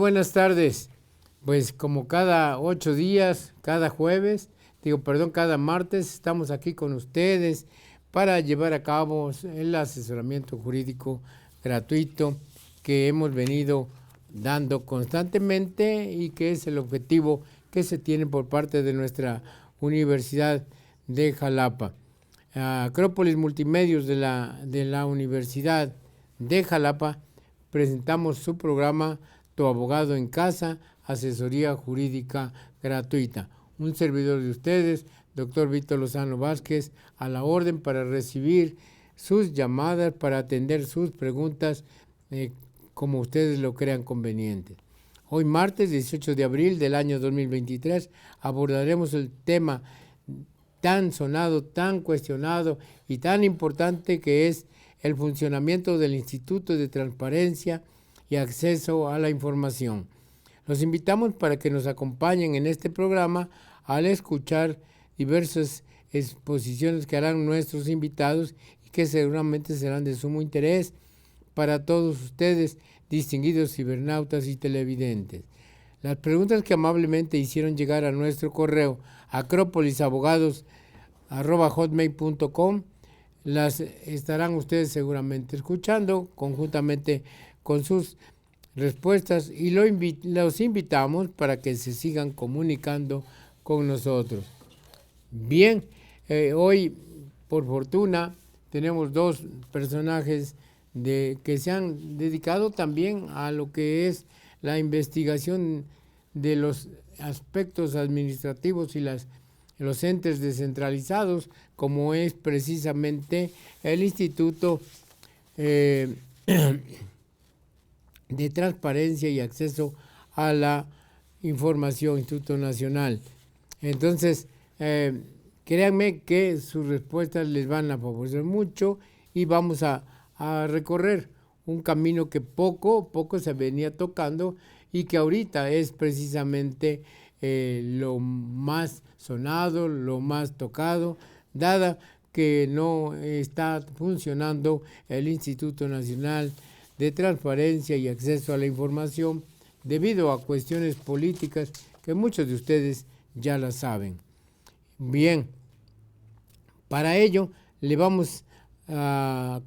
buenas tardes. Pues como cada 8 días, cada cada martes, estamos aquí con ustedes para llevar a cabo el asesoramiento jurídico gratuito que hemos venido dando constantemente y que es el objetivo que se tiene por parte de nuestra Universidad de Jalapa. Acrópolis Multimedios de la Universidad de Jalapa presentamos su programa Tu Abogado en Casa, asesoría jurídica gratuita. Un servidor de ustedes, doctor Víctor Lozano Vázquez, a la orden para recibir sus llamadas, para atender sus preguntas como ustedes lo crean conveniente. Hoy martes 18 de abril del año 2023 abordaremos el tema tan sonado, tan cuestionado y tan importante que es el funcionamiento del Instituto de Transparencia y Acceso a la Información. Los invitamos para que nos acompañen en este programa al escuchar diversas exposiciones que harán nuestros invitados y que seguramente serán de sumo interés para todos ustedes, distinguidos cibernautas y televidentes. Las preguntas que amablemente hicieron llegar a nuestro correo acropolisabogados@hotmail.com las estarán ustedes seguramente escuchando conjuntamente con sus respuestas y los invitamos para que se sigan comunicando con nosotros. Bien, hoy por fortuna tenemos dos personajes que se han dedicado también a lo que es la investigación de los aspectos administrativos y los entes descentralizados, como es precisamente el Instituto de Transparencia y Acceso a la Información, Instituto Nacional. Entonces, créanme que sus respuestas les van a favorecer mucho y vamos a recorrer un camino que poco a poco se venía tocando y que ahorita es precisamente lo más sonado, lo más tocado, dada que no está funcionando el Instituto Nacional de Transparencia y Acceso a la Información debido a cuestiones políticas que muchos de ustedes ya las saben. Bien, para ello le vamos a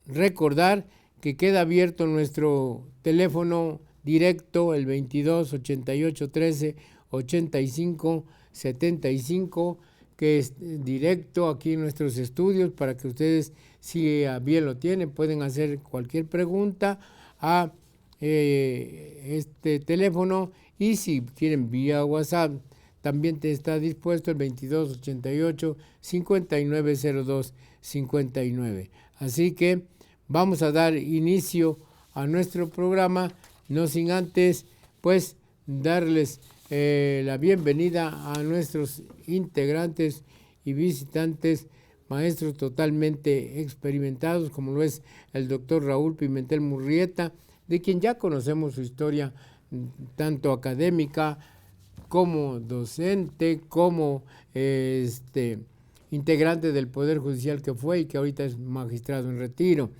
recordar que queda abierto nuestro teléfono directo, el 22 88 13 85 75, que es directo aquí en nuestros estudios para que ustedes, si bien lo tienen, pueden hacer cualquier pregunta a este teléfono, y si quieren vía WhatsApp también está dispuesto el 22 88 59 02 59. Así que vamos a dar inicio a nuestro programa, no sin antes pues darles la bienvenida a nuestros integrantes y visitantes, maestros totalmente experimentados, como lo es el doctor Raúl Pimentel Murrieta, de quien ya conocemos su historia tanto académica como docente, como integrante del Poder Judicial que fue y que ahorita es magistrado en retiro.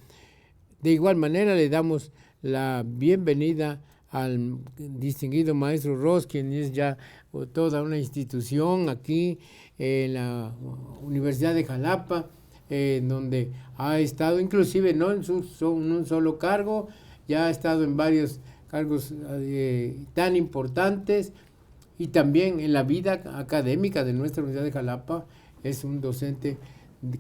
De igual manera le damos la bienvenida al distinguido maestro Ross, quien es ya toda una institución aquí en la Universidad de Jalapa, donde ha estado inclusive no en un solo cargo, ya ha estado en varios cargos tan importantes, y también en la vida académica de nuestra Universidad de Jalapa es un docente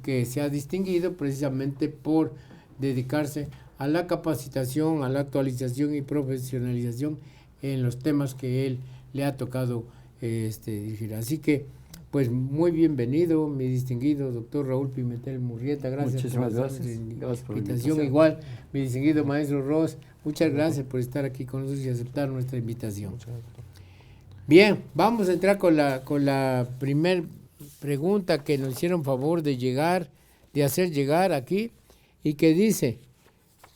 que se ha distinguido precisamente por dedicarse a la capacitación, a la actualización y profesionalización en los temas que él le ha tocado dirigir. Así que, pues muy bienvenido, mi distinguido doctor Raúl Pimentel Murrieta. Gracias. Muchísimas gracias. Gracias por la invitación. Igual, mi distinguido maestro Ross, muchas gracias por estar aquí con nosotros y aceptar nuestra invitación. Bien, vamos a entrar con la primer pregunta que nos hicieron favor de hacer llegar aquí, y que dice: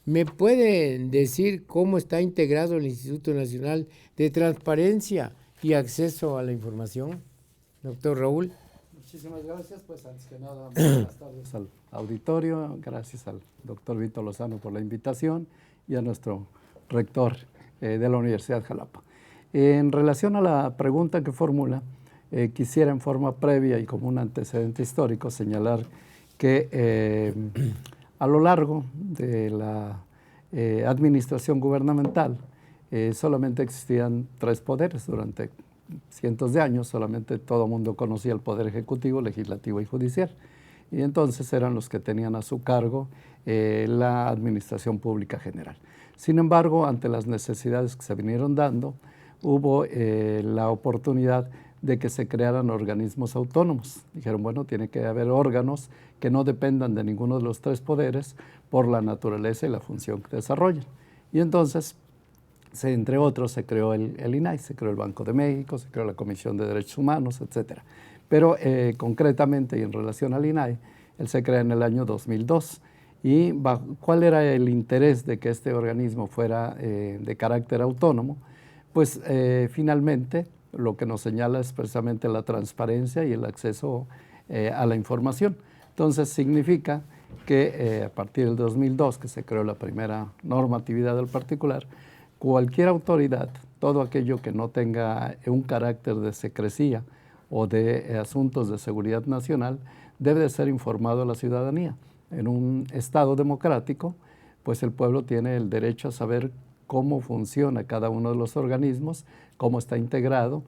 ¿me pueden decir cómo está integrado el Instituto Nacional de Transparencia y Acceso a la Información? Doctor Raúl. Muchísimas gracias. Pues antes que nada, buenas tardes al auditorio. Gracias al doctor Víctor Lozano por la invitación y a nuestro rector, de la Universidad de Jalapa. En relación a la pregunta que formula, quisiera en forma previa y como un antecedente histórico señalar que a lo largo de la administración gubernamental solamente existían 3 poderes durante cientos de años, solamente todo el mundo conocía el poder ejecutivo, legislativo y judicial. Y entonces eran los que tenían a su cargo la administración pública general. Sin embargo, ante las necesidades que se vinieron dando, hubo la oportunidad de que se crearan organismos autónomos. Dijeron, bueno, tiene que haber órganos que no dependan de ninguno de los 3 poderes por la naturaleza y la función que desarrollan. Y entonces, entre otros, se creó el INAI, se creó el Banco de México, se creó la Comisión de Derechos Humanos, etc. Pero concretamente y en relación al INAI, él se crea en el año 2002. ¿Y cuál era el interés de que este organismo fuera de carácter autónomo? Pues finalmente lo que nos señala es precisamente la transparencia y el acceso a la información. Entonces significa que a partir del 2002, que se creó la primera normatividad del particular, cualquier autoridad, todo aquello que no tenga un carácter de secrecía o de asuntos de seguridad nacional, debe de ser informado a la ciudadanía. En un Estado democrático, pues el pueblo tiene el derecho a saber cómo funciona cada uno de los organismos, cómo está integrado,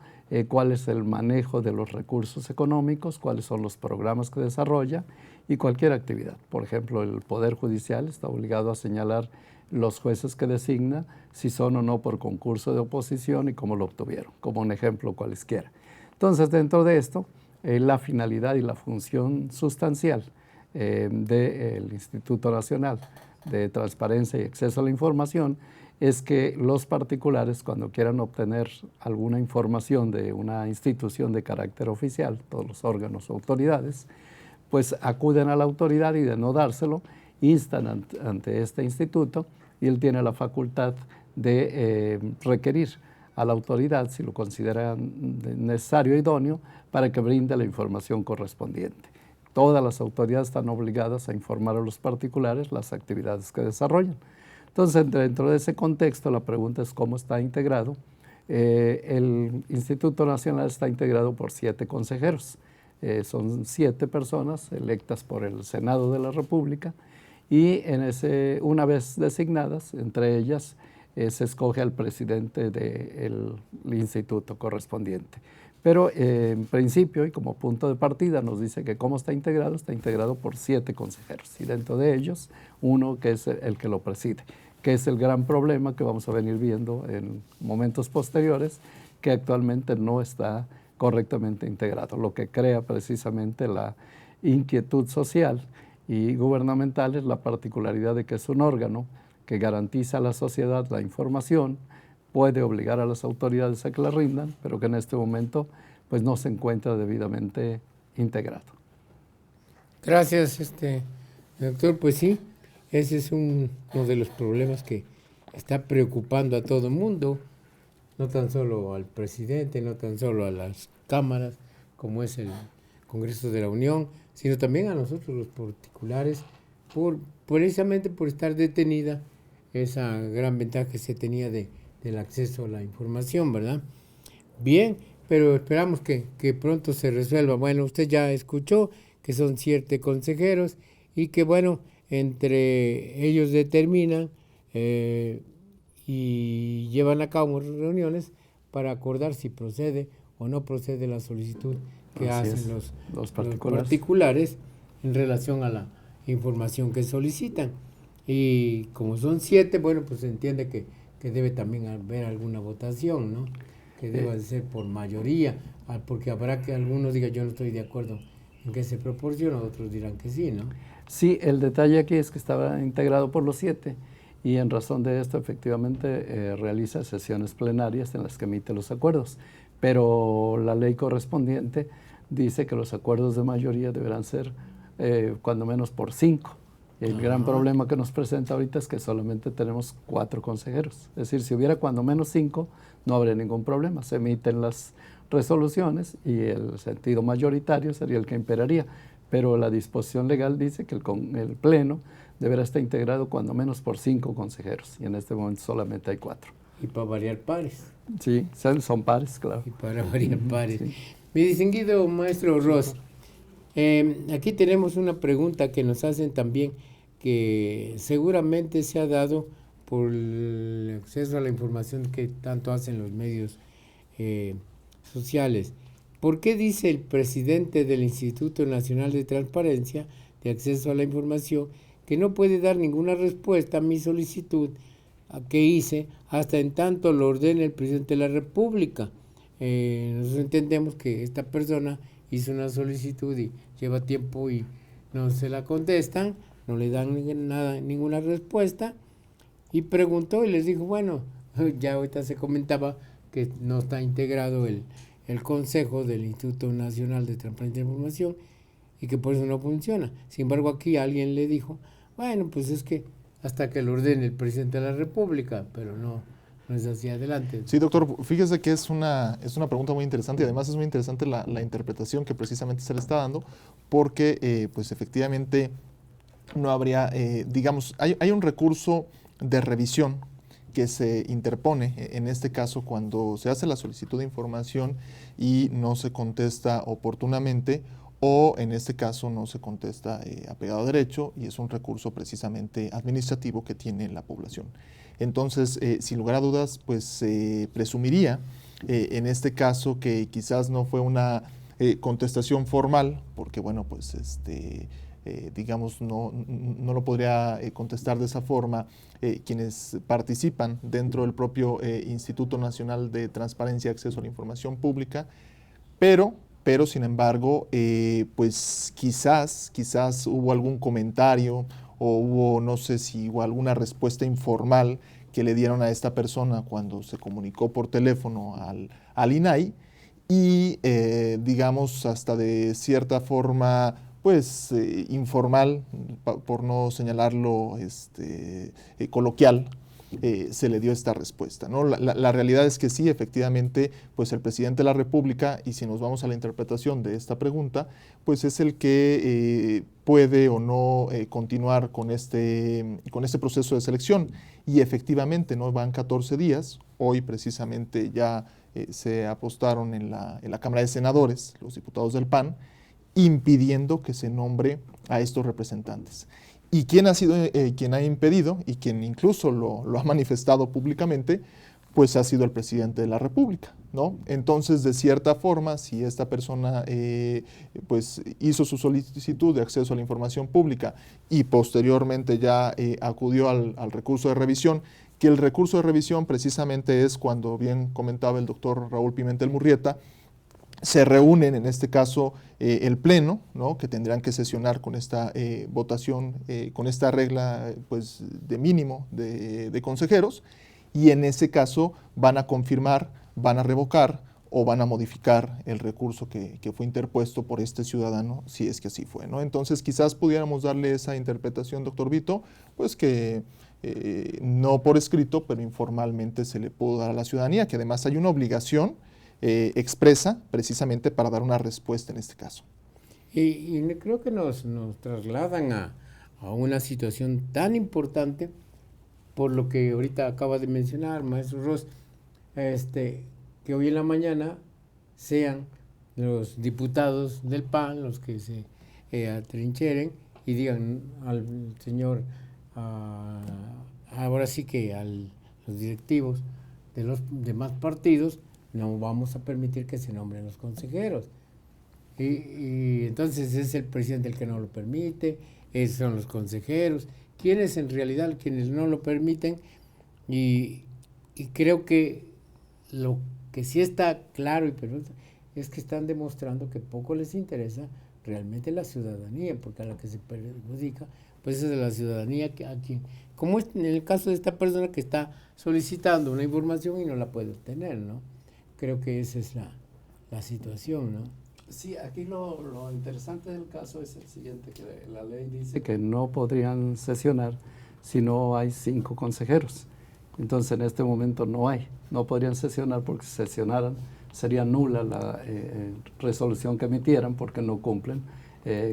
cuál es el manejo de los recursos económicos, cuáles son los programas que desarrolla y cualquier actividad. Por ejemplo, el Poder Judicial está obligado a señalar los jueces que designa, si son o no por concurso de oposición y cómo lo obtuvieron, como un ejemplo cualesquiera. Entonces, dentro de esto, la finalidad y la función sustancial del Instituto Nacional de Transparencia y Acceso a la Información es que los particulares, cuando quieran obtener alguna información de una institución de carácter oficial, todos los órganos o autoridades, pues acuden a la autoridad y de no dárselo, instan ante este instituto y él tiene la facultad de requerir a la autoridad, si lo considera necesario e idóneo, para que brinde la información correspondiente. Todas las autoridades están obligadas a informar a los particulares las actividades que desarrollan. Entonces, dentro de ese contexto, la pregunta es cómo está integrado. El Instituto Nacional está integrado por 7 consejeros. Son 7 personas electas por el Senado de la República y una vez designadas, entre ellas, se escoge al presidente del instituto correspondiente. Pero en principio y como punto de partida nos dice que cómo está integrado por 7 consejeros y dentro de ellos uno que es el que lo preside, que es el gran problema que vamos a venir viendo en momentos posteriores, que actualmente no está correctamente integrado, lo que crea precisamente la inquietud social y gubernamental es la particularidad de que es un órgano que garantiza a la sociedad la información, puede obligar a las autoridades a que la rindan, pero que en este momento pues no se encuentra debidamente integrado. Gracias, doctor. Pues sí, ese es uno de los problemas que está preocupando a todo el mundo, no tan solo al presidente, no tan solo a las cámaras, como es el Congreso de la Unión, sino también a nosotros los particulares, precisamente por estar detenida esa gran ventaja que se tenía del acceso a la información, ¿verdad? Bien, pero esperamos que pronto se resuelva. Bueno, usted ya escuchó que son 7 consejeros y que, bueno, entre ellos determinan y llevan a cabo reuniones para acordar si procede o no procede la solicitud que hacen los particulares en relación a la información que solicitan. Y como son 7, bueno, pues se entiende que debe también haber alguna votación, ¿no? Que deba de ser por mayoría, porque habrá que algunos digan yo no estoy de acuerdo en que se proporciona, otros dirán que sí, ¿no? Sí, el detalle aquí es que estaba integrado por los 7 y en razón de esto efectivamente realiza sesiones plenarias en las que emite los acuerdos, pero la ley correspondiente dice que los acuerdos de mayoría deberán ser cuando menos por 5. El gran problema que nos presenta ahorita es que solamente tenemos 4 consejeros. Es decir, si hubiera cuando menos 5, no habría ningún problema. Se emiten las resoluciones y el sentido mayoritario sería el que imperaría. Pero la disposición legal dice que el Pleno deberá estar integrado cuando menos por 5 consejeros. Y en este momento solamente hay 4. Y para variar pares. Sí, son pares, claro. Y para variar pares. Sí. Mi distinguido maestro Ross, aquí tenemos una pregunta que nos hacen también, que seguramente se ha dado por el acceso a la información que tanto hacen los medios sociales. ¿Por qué dice el presidente del Instituto Nacional de Transparencia de Acceso a la Información que no puede dar ninguna respuesta a mi solicitud que hice hasta en tanto lo ordene el presidente de la República? Nosotros entendemos que esta persona hizo una solicitud y lleva tiempo y no se la contestan, no le dan ninguna respuesta, y preguntó y les dijo, bueno, ya ahorita se comentaba que no está integrado el Consejo del Instituto Nacional de Transparencia de Información y que por eso no funciona. Sin embargo, aquí alguien le dijo, bueno, pues es que hasta que lo ordene el presidente de la República, pero no es hacia adelante. Sí, doctor, fíjese que es una pregunta muy interesante y además es muy interesante la interpretación que precisamente se le está dando, porque pues efectivamente no habría, digamos, hay un recurso de revisión que se interpone en este caso cuando se hace la solicitud de información y no se contesta oportunamente, o en este caso no se contesta apegado a derecho, y es un recurso precisamente administrativo que tiene la población. Entonces, sin lugar a dudas, pues se presumiría en este caso que quizás no fue una contestación formal, porque bueno, pues digamos, no lo podría contestar de esa forma quienes participan dentro del propio Instituto Nacional de Transparencia y Acceso a la Información Pública, pero sin embargo, pues quizás hubo algún comentario o hubo, no sé si hubo alguna respuesta informal que le dieron a esta persona cuando se comunicó por teléfono al INAI y, digamos, hasta de cierta forma, pues, informal, por no señalarlo coloquial, se le dio esta respuesta, ¿no? La realidad es que sí, efectivamente, pues el presidente de la República, y si nos vamos a la interpretación de esta pregunta, pues es el que puede o no continuar con este proceso de selección. Y efectivamente, ¿no? Van 14 días, hoy precisamente ya se apostaron en la Cámara de Senadores, los diputados del PAN, impidiendo que se nombre a estos representantes. ¿Y quién ha sido quien ha impedido y quien incluso lo ha manifestado públicamente? Pues ha sido el presidente de la República, ¿no? Entonces, de cierta forma, si esta persona pues hizo su solicitud de acceso a la información pública y posteriormente ya acudió al recurso de revisión, que el recurso de revisión precisamente es cuando, bien comentaba el doctor Raúl Pimentel Murrieta, se reúnen en este caso el Pleno, ¿no? Que tendrán que sesionar con esta votación, con esta regla pues, de mínimo de consejeros, y en ese caso van a confirmar, van a revocar o van a modificar el recurso que fue interpuesto por este ciudadano, si es que así fue, ¿no? Entonces quizás pudiéramos darle esa interpretación, doctor Vito, pues que no por escrito, pero informalmente se le pudo dar a la ciudadanía, que además hay una obligación expresa precisamente para dar una respuesta en este caso. Y creo que nos trasladan a una situación tan importante por lo que ahorita acaba de mencionar, maestro Ross, que hoy en la mañana sean los diputados del PAN los que se atrincheren y digan al señor, ahora sí que a los directivos de los demás partidos, no vamos a permitir que se nombren los consejeros. Y entonces es el presidente el que no lo permite, esos son los consejeros, quienes en realidad quienes no lo permiten, y creo que lo que sí está claro y perfecto es que están demostrando que poco les interesa realmente la ciudadanía, porque a la que se perjudica pues es de la ciudadanía a quien, como es en el caso de esta persona que está solicitando una información y no la puede obtener, ¿no? Creo que esa es la situación, ¿no? Sí, aquí lo interesante del caso es el siguiente, que la ley dice que no podrían sesionar si no hay 5 consejeros. Entonces, en este momento no podrían sesionar, porque si sesionaran sería nula la resolución que emitieran, porque no cumplen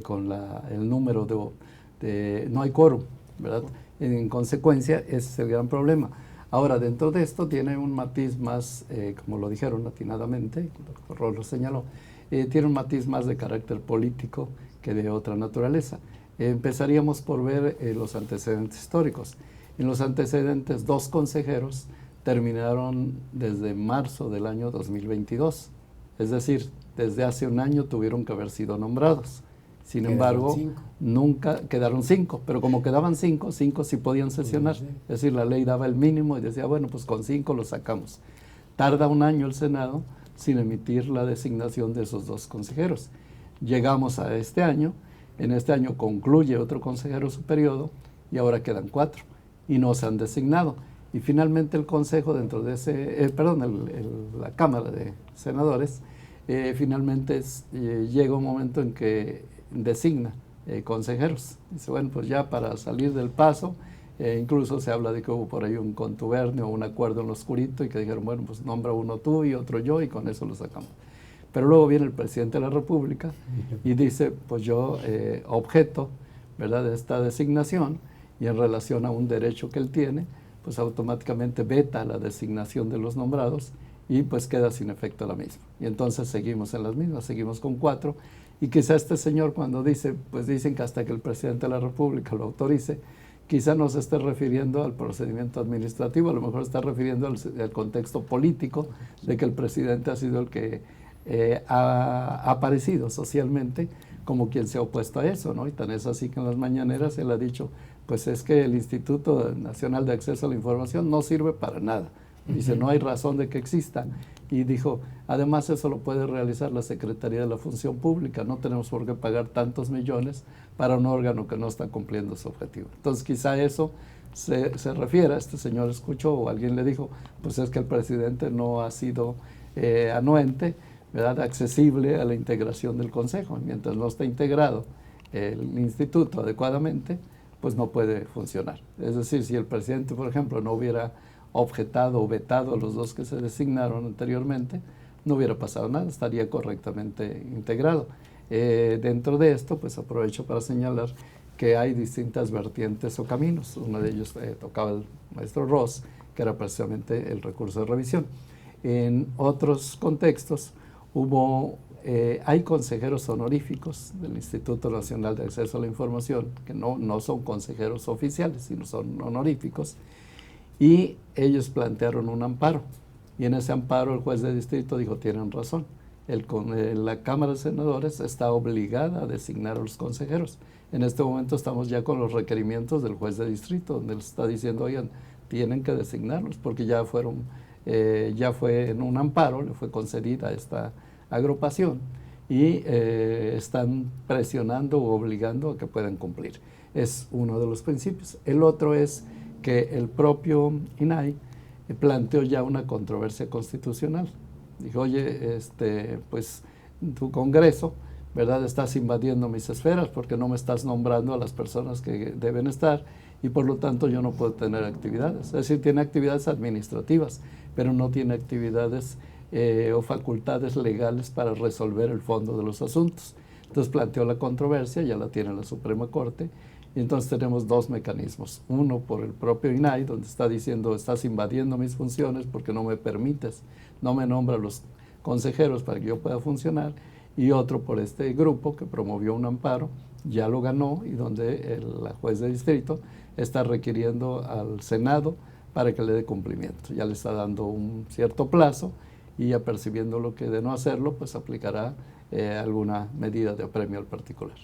con el número no hay quórum, ¿verdad? En consecuencia, ese es el gran problema. Ahora, dentro de esto tiene un matiz más, como lo dijeron atinadamente, el doctor Ross lo señaló, tiene un matiz más de carácter político que de otra naturaleza. Empezaríamos por ver los antecedentes históricos. En los antecedentes, 2 consejeros terminaron desde marzo del año 2022. Es decir, desde hace un año tuvieron que haber sido nombrados. Sin embargo, nunca quedaron 5, pero como quedaban 5 sí podían sesionar. Es decir, la ley daba el mínimo y decía, bueno, pues con 5 lo sacamos. Tarda un año el Senado sin emitir la designación de esos 2 consejeros. Llegamos a este año, en este año concluye otro consejero su periodo y ahora quedan 4 y no se han designado. Y finalmente el Consejo dentro de ese, la Cámara de Senadores, finalmente llega un momento en que designa consejeros. Dice, bueno, pues ya para salir del paso, incluso se habla de que hubo por ahí un contubernio, un acuerdo en lo oscurito y que dijeron, bueno, pues nombra uno tú y otro yo y con eso lo sacamos. Pero luego viene el presidente de la República y dice, pues yo objeto, ¿verdad?, de esta designación y en relación a un derecho que él tiene, pues automáticamente veta la designación de los nombrados y pues queda sin efecto la misma. Y entonces seguimos en las mismas, seguimos con 4. Y quizá este señor cuando dice, pues dicen que hasta que el presidente de la República lo autorice, quizá no se esté refiriendo al procedimiento administrativo, a lo mejor está refiriendo al contexto político de que el presidente ha sido el que ha aparecido socialmente como quien se ha opuesto a eso, ¿no? Y tan es así que en las mañaneras él ha dicho, pues es que el Instituto Nacional de Acceso a la Información no sirve para nada. Dice, no hay razón de que exista. Y dijo, además eso lo puede realizar la Secretaría de la Función Pública, no tenemos por qué pagar tantos millones para un órgano que no está cumpliendo su objetivo. Entonces quizá eso se refiere, este señor escuchó o alguien le dijo, pues es que el presidente no ha sido anuente, ¿verdad?, accesible a la integración del Consejo. Mientras no está integrado el instituto adecuadamente, pues no puede funcionar. Es decir, si el presidente, por ejemplo, no hubiera objetado o vetado a los 2 que se designaron anteriormente, no hubiera pasado nada, estaría correctamente integrado. Dentro de esto, pues aprovecho para señalar que hay distintas vertientes o caminos. Uno de ellos tocaba el maestro Ross, que era precisamente el recurso de revisión. En otros contextos hay consejeros honoríficos del Instituto Nacional de Acceso a la Información, que no son consejeros oficiales, sino son honoríficos, y ellos plantearon un amparo. Y en ese amparo el juez de distrito dijo, tienen razón, la Cámara de Senadores está obligada a designar a los consejeros. En este momento estamos ya con los requerimientos del juez de distrito, donde él está diciendo, oigan, tienen que designarlos, porque ya fue en un amparo, le fue concedida esta agrupación, y están presionando o obligando a que puedan cumplir. Es uno de los principios. El otro es que el propio INAI planteó ya una controversia constitucional. Dijo, oye, pues tu Congreso, ¿verdad?, estás invadiendo mis esferas porque no me estás nombrando a las personas que deben estar y por lo tanto yo no puedo tener actividades. Es decir, tiene actividades administrativas, pero no tiene actividades o facultades legales para resolver el fondo de los asuntos. Entonces planteó la controversia, ya la tiene la Suprema Corte, y entonces tenemos 2 mecanismos. Uno por el propio INAI, donde está diciendo, estás invadiendo mis funciones porque no me permites, no me nombras los consejeros para que yo pueda funcionar, y otro por este grupo que promovió un amparo, ya lo ganó, y donde la juez de distrito está requiriendo al Senado para que le dé cumplimiento. Ya le está dando un cierto plazo, y apercibiendo lo que de no hacerlo, pues aplicará alguna medida de apremio al particular.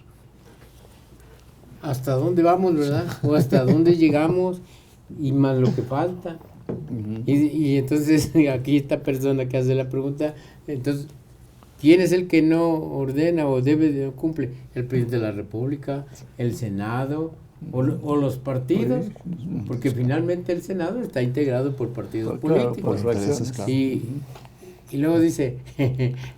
¿Hasta dónde vamos, verdad? O hasta dónde llegamos y más lo que falta. Y entonces aquí esta persona que hace la pregunta, entonces, ¿quién es el que no ordena o no cumple? El presidente de la República, el Senado o los partidos, porque finalmente el Senado está integrado por partidos políticos. Claro. Y luego dice,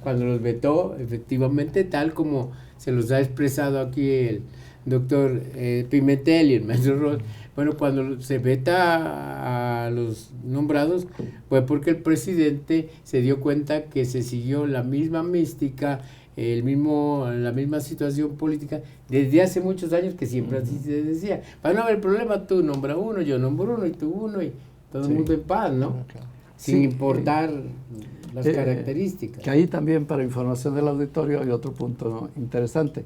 cuando los vetó, efectivamente, tal como se los ha expresado aquí el doctor Pimentel y el maestro Ross, bueno, cuando se veta a los nombrados fue porque el presidente se dio cuenta que se siguió la misma mística, la misma situación política desde hace muchos años, que siempre así se decía, para no haber problema, tú nombra uno, yo nombro uno y tú uno, y todo Sí. el mundo en paz, ¿no? Claro. Sin Sí, importar las eh, características. Que ahí también, para información del auditorio, hay otro punto interesante.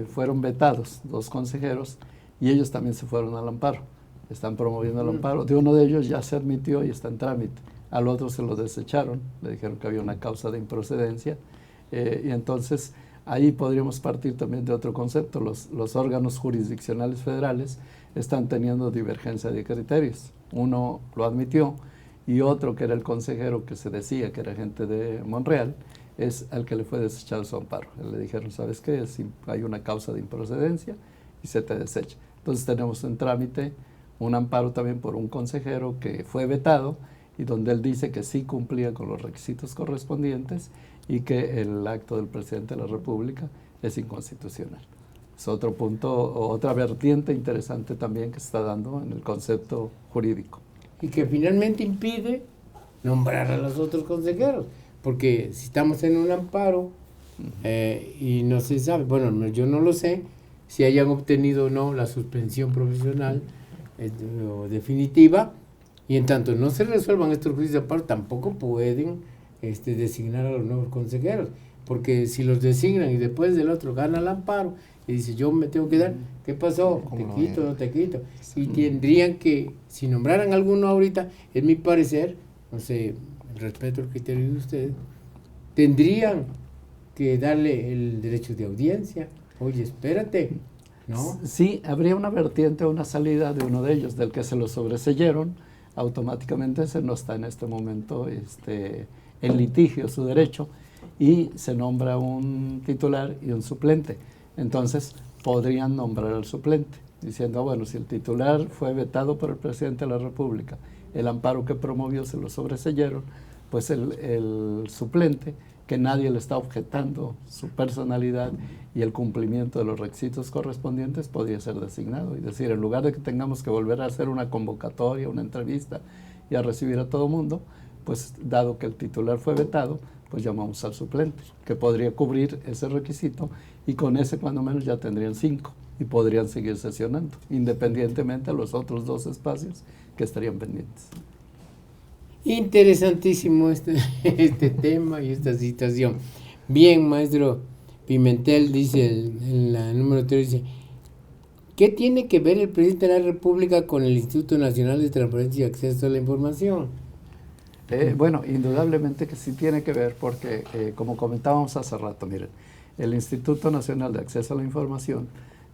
Fueron vetados 2 consejeros y ellos también se fueron al amparo. Están promoviendo el amparo. De uno de ellos ya se admitió y está en trámite. Al otro se lo desecharon, le dijeron que había una causa de improcedencia. Y entonces ahí podríamos partir también de otro concepto. Los órganos jurisdiccionales federales están teniendo divergencia de criterios. Uno lo admitió y otro, que era el consejero que se decía que era gente de Monreal, es al que le fue desechado su amparo. Le dijeron, ¿sabes qué? Hay una causa de improcedencia y se te desecha. Entonces tenemos en trámite un amparo también por un consejero que fue vetado y donde él dice que sí cumplía con los requisitos correspondientes y que el acto del presidente de la República es inconstitucional. Es otro punto, otra vertiente interesante también que se está dando en el concepto jurídico. Y que finalmente impide nombrar a los otros consejeros, porque si estamos en un amparo y no se sabe, bueno, yo no lo sé, si hayan obtenido o no la suspensión profesional o definitiva, y en tanto no se resuelvan estos juicios de amparo, tampoco pueden designar a los nuevos consejeros, porque si los designan y después del otro gana el amparo y dice yo me tengo que dar, ¿qué pasó? ¿Te ¿Cómo no? quito o no te quito? Y tendrían que, si nombraran alguno ahorita, en mi parecer, no sé, respeto el criterio de ustedes, tendrían que darle el derecho de audiencia. Oye, espérate, ¿no? Sí, habría una vertiente o una salida de uno de ellos, del que se lo sobreseyeron, automáticamente se no está en este momento en litigio su derecho y se nombra un titular y un suplente. Entonces podrían nombrar al suplente, diciendo, bueno, si el titular fue vetado por el presidente de la República, el amparo que promovió se lo sobreseyeron, pues el suplente, que nadie le está objetando su personalidad y el cumplimiento de los requisitos correspondientes, podría ser designado. Y decir, en lugar de que tengamos que volver a hacer una convocatoria, una entrevista y a recibir a todo mundo, pues dado que el titular fue vetado, pues llamamos al suplente, que podría cubrir ese requisito y con ese cuando menos ya tendrían 5 y podrían seguir sesionando, independientemente de los otros 2 espacios que estarían pendientes. Interesantísimo este tema y esta situación. Bien, maestro Pimentel, dice en la número 3, dice, ¿qué tiene que ver el presidente de la República con el Instituto Nacional de Transparencia y Acceso a la Información? Bueno, indudablemente que sí tiene que ver porque, como comentábamos hace rato, miren, el Instituto Nacional de Acceso a la Información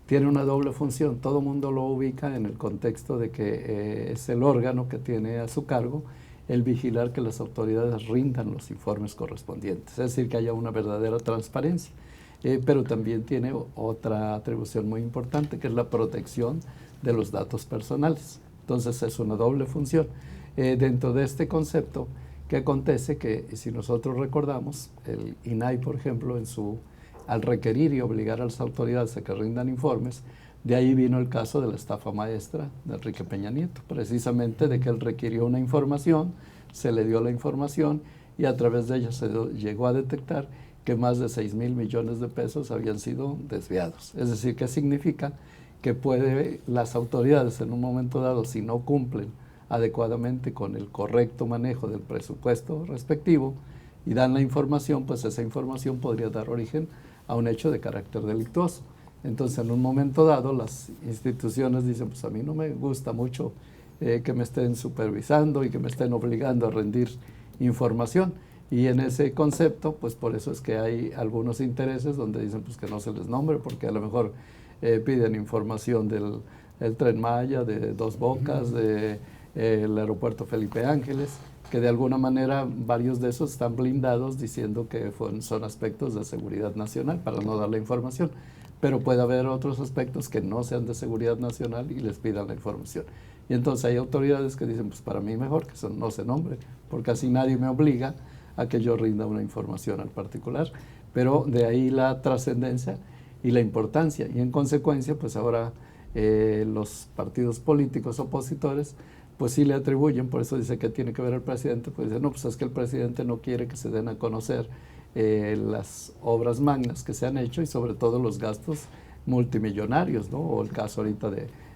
tiene una doble función. Todo el mundo lo ubica en el contexto de que es el órgano que tiene a su cargo el vigilar que las autoridades rindan los informes correspondientes, es decir, que haya una verdadera transparencia. Pero también tiene otra atribución muy importante, que es la protección de los datos personales. Entonces es una doble función. Dentro de este concepto, ¿qué acontece? Que si nosotros recordamos, el INAI, por ejemplo, al requerir y obligar a las autoridades a que rindan informes, de ahí vino el caso de la estafa maestra de Enrique Peña Nieto, precisamente de que él requirió una información, se le dio la información y a través de ella se llegó a detectar que más de 6,000 millones de pesos habían sido desviados. Es decir, ¿qué significa? Que las autoridades en un momento dado, si no cumplen adecuadamente con el correcto manejo del presupuesto respectivo y dan la información, pues esa información podría dar origen a un hecho de carácter delictuoso. Entonces, en un momento dado, las instituciones dicen, pues a mí no me gusta mucho que me estén supervisando y que me estén obligando a rendir información. Y en ese concepto, pues por eso es que hay algunos intereses donde dicen pues que no se les nombre, porque a lo mejor piden información del Tren Maya, de Dos Bocas, del aeropuerto Felipe Ángeles, que de alguna manera varios de esos están blindados diciendo que son aspectos de seguridad nacional para no dar la información. Pero puede haber otros aspectos que no sean de seguridad nacional y les pidan la información. Y entonces hay autoridades que dicen, pues para mí mejor que eso no se nombre, porque así nadie me obliga a que yo rinda una información al particular. Pero de ahí la trascendencia y la importancia. Y en consecuencia, pues ahora los partidos políticos opositores, pues sí le atribuyen, por eso dice que tiene que ver el presidente, pues dice, no, pues es que el presidente no quiere que se den a conocer las obras magnas que se han hecho y sobre todo los gastos multimillonarios, ¿no? O el caso ahorita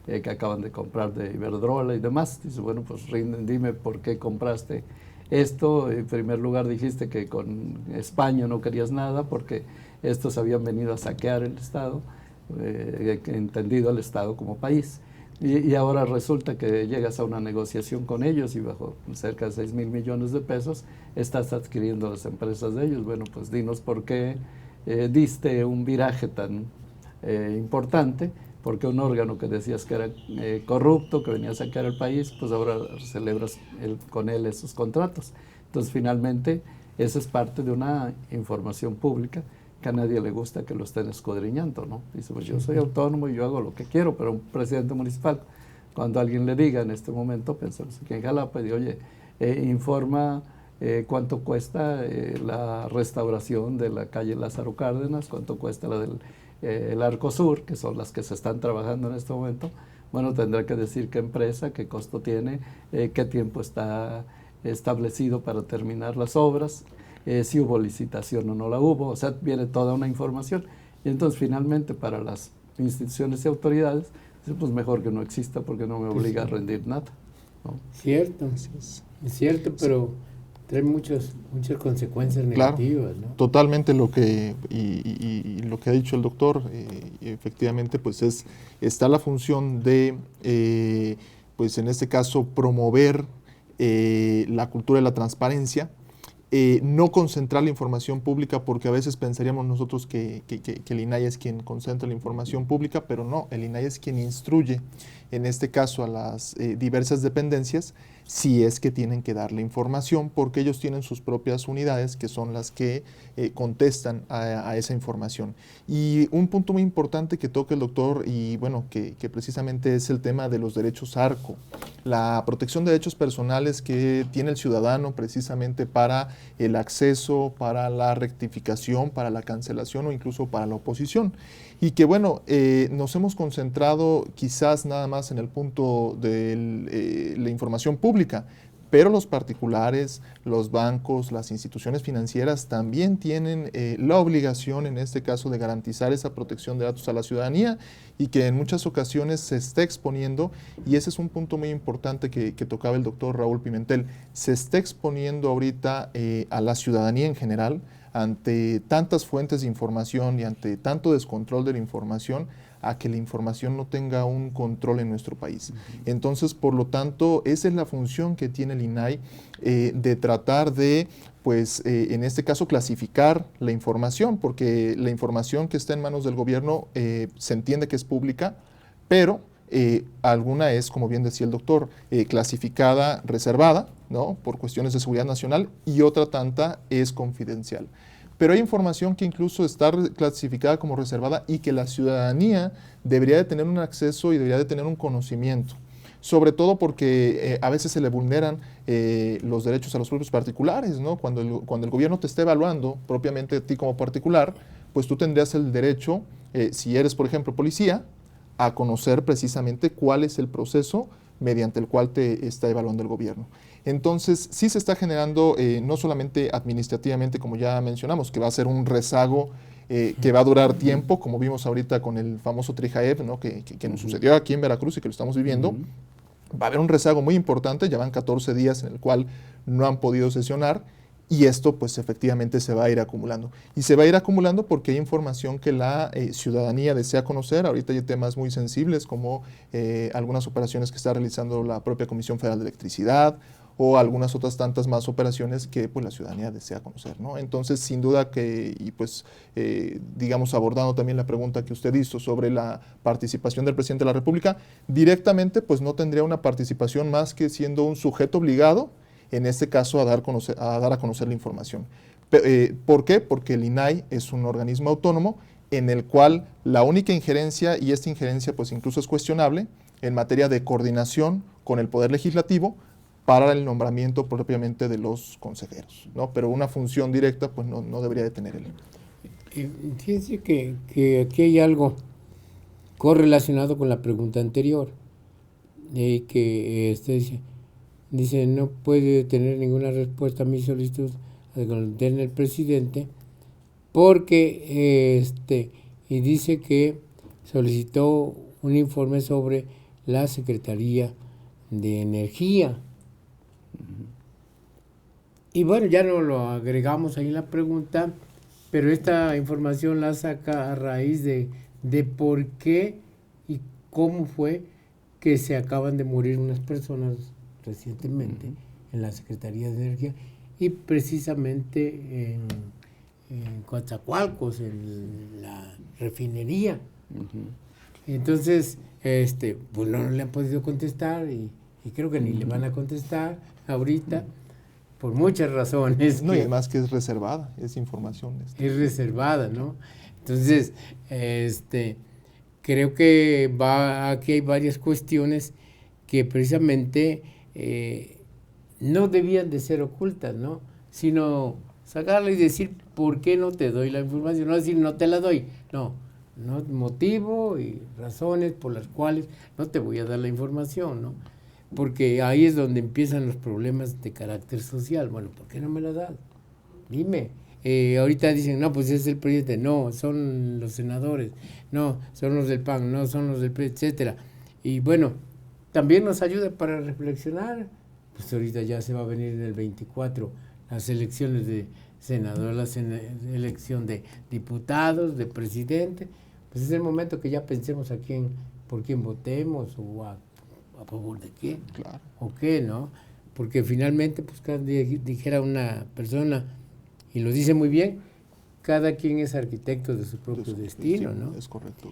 que acaban de comprar de Iberdrola y demás. Dice, bueno, pues dime por qué compraste esto. En primer lugar dijiste que con España no querías nada porque estos habían venido a saquear el Estado, entendido el Estado como país. Y ahora resulta que llegas a una negociación con ellos y bajo cerca de 6,000 millones de pesos estás adquiriendo las empresas de ellos. Bueno, pues dinos por qué diste un viraje tan importante, porque un órgano que decías que era corrupto, que venía a saquear el país, pues ahora celebras con él esos contratos. Entonces, finalmente, esa es parte de una información pública que a nadie le gusta que lo estén escudriñando, ¿no? Dice, pues yo soy autónomo y yo hago lo que quiero, pero un presidente municipal, cuando alguien le diga en este momento, pensamos aquí en Jalapa, y dice, oye, informa cuánto cuesta la restauración de la calle Lázaro Cárdenas, cuánto cuesta la del el Arco Sur, que son las que se están trabajando en este momento. Bueno, tendrá que decir qué empresa, qué costo tiene, qué tiempo está establecido para terminar las obras, si hubo licitación o no la hubo, o sea, viene toda una información. Y entonces finalmente para las instituciones y autoridades, pues mejor que no exista porque no me obliga a rendir nada, ¿no? Cierto, es cierto, pero trae muchas consecuencias negativas, claro, ¿no? Totalmente lo que y lo que ha dicho el doctor, efectivamente, pues está la función de, pues en este caso, promover la cultura de la transparencia, no concentrar la información pública, porque a veces pensaríamos nosotros que el INAI es quien concentra la información pública, pero no, el INAI es quien instruye, en este caso, a las diversas dependencias, si es que tienen que darle información, porque ellos tienen sus propias unidades que son las que contestan a esa información. Y un punto muy importante que toca el doctor, y bueno, que precisamente es el tema de los derechos ARCO, la protección de derechos personales que tiene el ciudadano precisamente para el acceso, para la rectificación, para la cancelación o incluso para la oposición. Y que bueno, nos hemos concentrado quizás nada más en el punto de la información pública, pero los particulares, los bancos, las instituciones financieras también tienen la obligación, en este caso, de garantizar esa protección de datos a la ciudadanía y que en muchas ocasiones se está exponiendo, y ese es un punto muy importante que tocaba el doctor Raúl Pimentel, se está exponiendo ahorita a la ciudadanía en general ante tantas fuentes de información y ante tanto descontrol de la información, a que la información no tenga un control en nuestro país. Entonces, por lo tanto, esa es la función que tiene el INAI, de tratar de, pues, en este caso, clasificar la información, porque la información que está en manos del gobierno se entiende que es pública, pero alguna es, como bien decía el doctor, clasificada, reservada, ¿no?, por cuestiones de seguridad nacional, y otra tanta es confidencial. Pero hay información que incluso está clasificada como reservada y que la ciudadanía debería de tener un acceso y debería de tener un conocimiento. Sobre todo porque a veces se le vulneran los derechos a los propios particulares, ¿no? Cuando el gobierno te está evaluando propiamente a ti como particular, pues tú tendrías el derecho, si eres, por ejemplo, policía, a conocer precisamente cuál es el proceso mediante el cual te está evaluando el gobierno. Entonces, sí se está generando, no solamente administrativamente, como ya mencionamos, que va a ser un rezago que va a durar tiempo, como vimos ahorita con el famoso Trijaev, ¿no?, que nos sucedió aquí en Veracruz y que lo estamos viviendo. Va a haber un rezago muy importante, ya van 14 días en el cual no han podido sesionar, y esto pues efectivamente se va a ir acumulando. Y se va a ir acumulando porque hay información que la ciudadanía desea conocer. Ahorita hay temas muy sensibles como algunas operaciones que está realizando la propia Comisión Federal de Electricidad, o algunas otras tantas más operaciones que pues la ciudadanía desea conocer, ¿no? Entonces, sin duda que, y pues, digamos, abordando también la pregunta que usted hizo sobre la participación del presidente de la República, directamente pues no tendría una participación más que siendo un sujeto obligado, en este caso, a dar a conocer la información. ¿Por qué? Porque el INAI es un organismo autónomo en el cual la única injerencia, y esta injerencia pues incluso es cuestionable, en materia de coordinación con el Poder Legislativo, para el nombramiento propiamente de los consejeros, ¿no? Pero una función directa pues no debería de tener él. Fíjense que aquí hay algo correlacionado con la pregunta anterior, que dice no puede tener ninguna respuesta a mi solicitud en el presidente porque y dice que solicitó un informe sobre la Secretaría de Energía. Y bueno, ya no lo agregamos ahí en la pregunta, pero esta información la saca a raíz de por qué y cómo fue que se acaban de morir unas personas recientemente en la Secretaría de Energía y precisamente en Coatzacoalcos, en la refinería. Entonces, pues no le han podido contestar y creo que ni le van a contestar ahorita por muchas razones. No, y además que es reservada, es información. Es reservada, ¿no? Entonces, creo que aquí hay varias cuestiones que precisamente no debían de ser ocultas, ¿no? Sino sacarla y decir, ¿por qué no te doy la información? No decir, no te la doy, no motivo y razones por las cuales no te voy a dar la información, ¿no? Porque ahí es donde empiezan los problemas de carácter social. Bueno, ¿por qué no me la das? Dime. Ahorita dicen, no, pues es el presidente, no, son los senadores, no, son los del PAN, no, son los del PRI, etcétera. Y bueno, también nos ayuda para reflexionar. Pues ahorita ya se va a venir en el 24 las elecciones de senador, la elección de diputados, de presidente. Pues es el momento que ya pensemos por quién votemos o a favor de qué, claro, o qué, ¿no? Porque finalmente, pues cada día dijera una persona, y lo dice muy bien, cada quien es arquitecto de su propio destino, ¿no? Es correcto.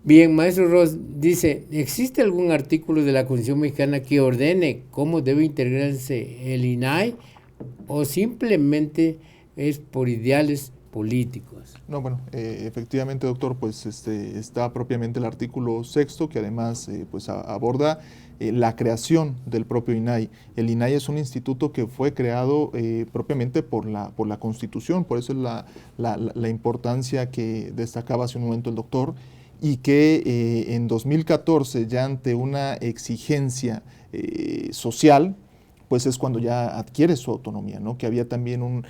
Bien, maestro Ross dice, ¿existe algún artículo de la Constitución mexicana que ordene cómo debe integrarse el INAI o simplemente es por ideales políticos? No, bueno, efectivamente, doctor, pues está propiamente el artículo 6º, que además pues aborda la creación del propio INAI. El INAI es un instituto que fue creado propiamente por la Constitución, por eso es la importancia que destacaba hace un momento el doctor, y que en 2014, ya ante una exigencia social, pues es cuando ya adquiere su autonomía, ¿no? Que había también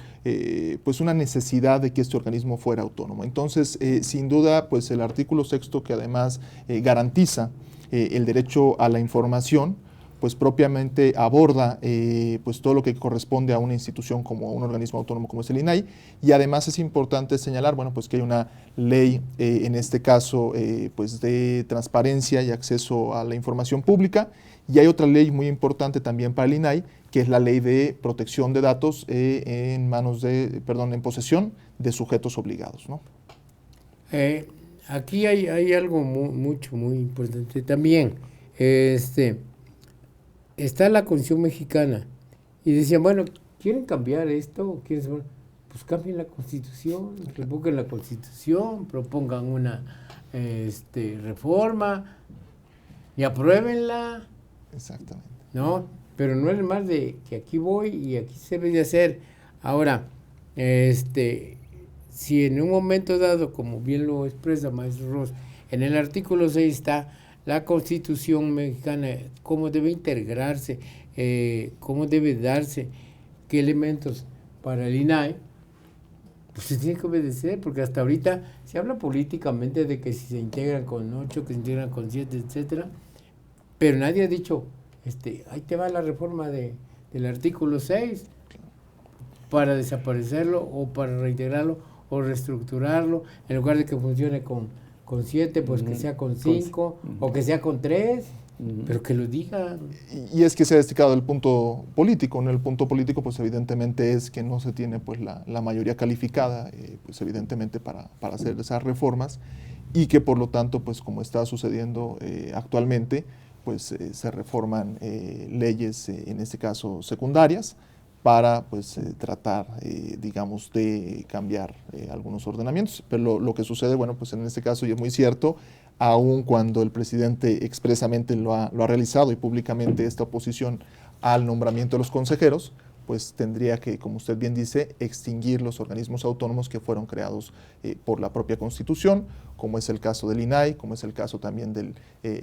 pues una necesidad de que este organismo fuera autónomo. Entonces, sin duda, pues el artículo 6º, que además garantiza el derecho a la información, pues propiamente aborda pues todo lo que corresponde a una institución como a un organismo autónomo como es el INAI, y además es importante señalar, bueno, pues que hay una ley, en este caso, pues de transparencia y acceso a la información pública, y hay otra ley muy importante también para el INAI, que es la ley de protección de datos en posesión de sujetos obligados, ¿no? Aquí hay algo muy importante también. Está la Constitución mexicana y decían, bueno, ¿quieren cambiar esto? Pues cambien la Constitución, revoquen la Constitución, propongan una reforma y apruébenla. Exactamente. ¿No? Pero no es más de que aquí voy y aquí se debe de hacer. Ahora, si en un momento dado, como bien lo expresa maestro Ross, en el artículo 6 está la Constitución mexicana, cómo debe integrarse, cómo debe darse, qué elementos para el INAI, pues se tiene que obedecer, porque hasta ahorita se habla políticamente de que si se integran con 8, que se integran con 7, etcétera, pero nadie ha dicho, ahí te va la reforma del artículo 6 para desaparecerlo o para reintegrarlo o reestructurarlo, en lugar de que funcione con 7, pues que sea con 5 o que sea con 3, pero que lo digan. Y es que se ha destacado el punto político, ¿no? El punto político pues evidentemente es que no se tiene pues la mayoría calificada, pues evidentemente para hacer esas reformas, y que por lo tanto pues como está sucediendo actualmente, pues se reforman leyes, en este caso secundarias, para pues tratar, digamos, de cambiar algunos ordenamientos. Pero lo que sucede, bueno, pues en este caso, y es muy cierto, aun cuando el presidente expresamente lo ha realizado y públicamente esta oposición al nombramiento de los consejeros, pues tendría que, como usted bien dice, extinguir los organismos autónomos que fueron creados por la propia Constitución, como es el caso del INAI, como es el caso también del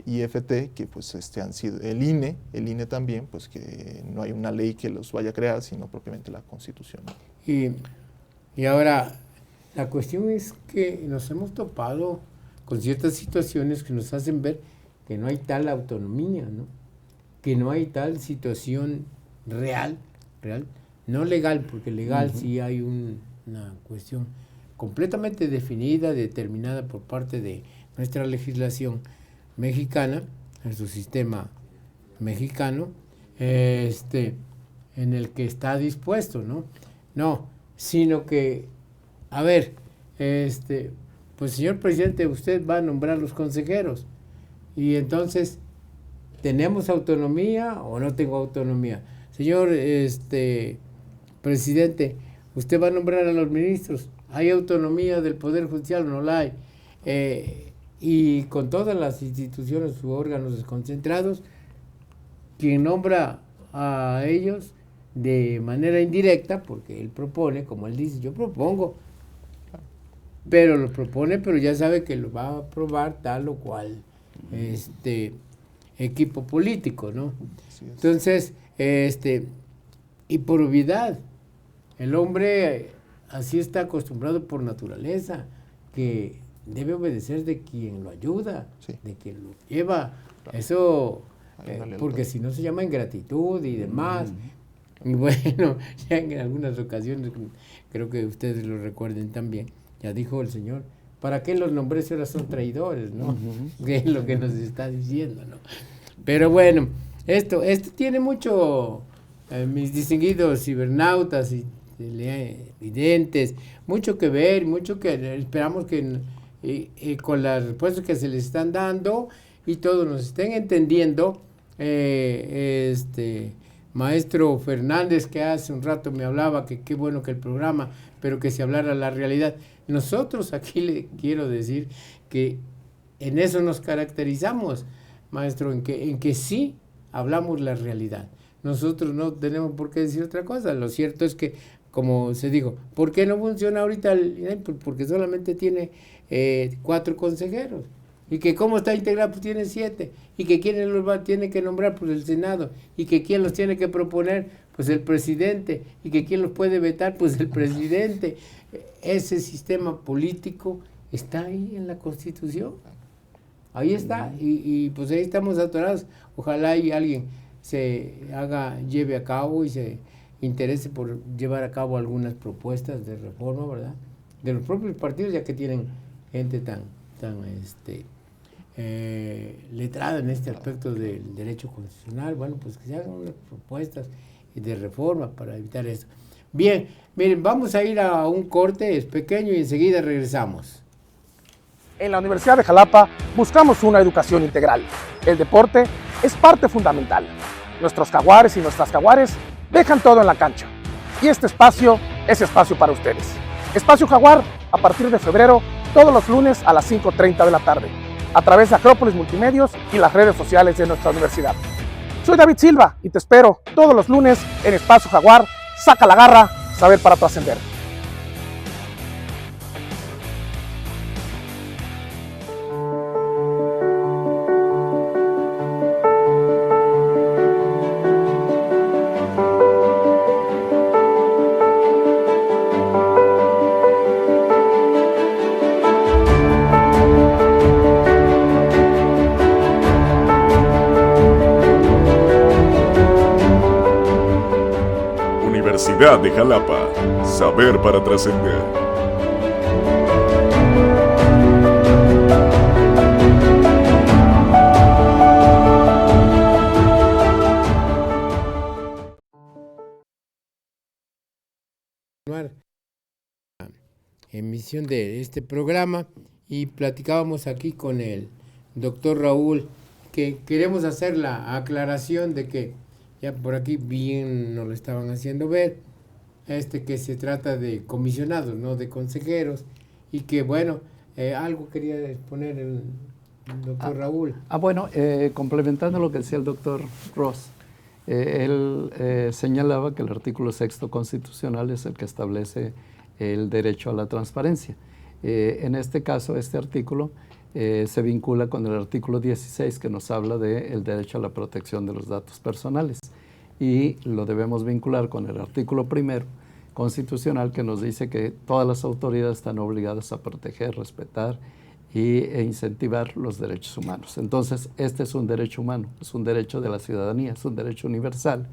IFT, que pues han sido el INE también, pues que no hay una ley que los vaya a crear, sino propiamente la Constitución. Y ahora, la cuestión es que nos hemos topado con ciertas situaciones que nos hacen ver que no hay tal autonomía, ¿no? Que no hay tal situación real, no legal, porque legal sí hay una cuestión completamente definida, determinada por parte de nuestra legislación mexicana, en su sistema mexicano, en el que está dispuesto, ¿no? No, sino que, a ver, pues señor presidente, usted va a nombrar los consejeros, y entonces, ¿tenemos autonomía o no tengo autonomía? Señor presidente, usted va a nombrar a los ministros, ¿hay autonomía del Poder Judicial o no la hay? Y con todas las instituciones u órganos desconcentrados, quien nombra a ellos de manera indirecta, porque él propone, como él dice, yo propongo, pero lo propone, pero ya sabe que lo va a aprobar tal o cual equipo político, ¿no? Entonces, y por obviedad, el hombre así está acostumbrado por naturaleza, que debe obedecer de quien lo ayuda, de quien lo lleva. Claro. Eso, porque si no se llama ingratitud y demás. Y bueno, ya en algunas ocasiones, creo que ustedes lo recuerden también, ya dijo el Señor, ¿para qué los nombré si ahora son traidores, no? Que es lo que nos está diciendo, ¿no? Pero bueno, esto tiene mucho, mis distinguidos cibernautas y videntes, mucho que ver, mucho que esperamos que con las respuestas que se les están dando y todos nos estén entendiendo. Maestro Fernández, que hace un rato me hablaba que qué bueno que el programa, pero que se hablara la realidad. Nosotros aquí le quiero decir que en eso nos caracterizamos, maestro, en que sí hablamos la realidad. Nosotros no tenemos por qué decir otra cosa. Lo cierto es que, como se dijo, ¿por qué no funciona ahorita el INAI? Porque solamente tiene 4 consejeros. Y que cómo está integrado, pues tiene 7. Y que quién los tiene que nombrar, pues el Senado. Y que quién los tiene que proponer, pues el presidente. Y que quién los puede vetar, pues el presidente. Ese sistema político está ahí en la Constitución. Ahí está. Y pues ahí estamos atorados. Ojalá y alguien lleve a cabo y se interese por llevar a cabo algunas propuestas de reforma, ¿verdad? De los propios partidos, ya que tienen gente tan letrada en este aspecto del derecho constitucional. Bueno, pues que se hagan unas propuestas de reforma para evitar esto. Bien, miren, vamos a ir a un corte, es pequeño, y enseguida regresamos. En la Universidad de Jalapa buscamos una educación integral. El deporte es parte fundamental. Nuestros jaguares y nuestras jaguares dejan todo en la cancha. Y este espacio es espacio para ustedes. Espacio Jaguar, a partir de febrero, todos los lunes a las 5:30 de la tarde, a través de Acrópolis Multimedios y las redes sociales de nuestra universidad. Soy David Silva y te espero todos los lunes en Espacio Jaguar. Saca la garra, saber para trascender. Universidad de Jalapa, saber para trascender. Emisión de este programa y platicábamos aquí con el doctor Raúl que queremos hacer la aclaración de que ya por aquí bien nos lo estaban haciendo ver, que se trata de comisionados, no de consejeros, y que bueno, algo quería exponer el doctor Raúl. Bueno, complementando lo que decía el doctor Ross, él señalaba que el artículo 6º constitucional es el que establece el derecho a la transparencia. En este caso, este artículo se vincula con el artículo 16 que nos habla del derecho a la protección de los datos personales, y lo debemos vincular con el artículo 1º constitucional que nos dice que todas las autoridades están obligadas a proteger, respetar e incentivar los derechos humanos. Entonces, este es un derecho humano, es un derecho de la ciudadanía, es un derecho universal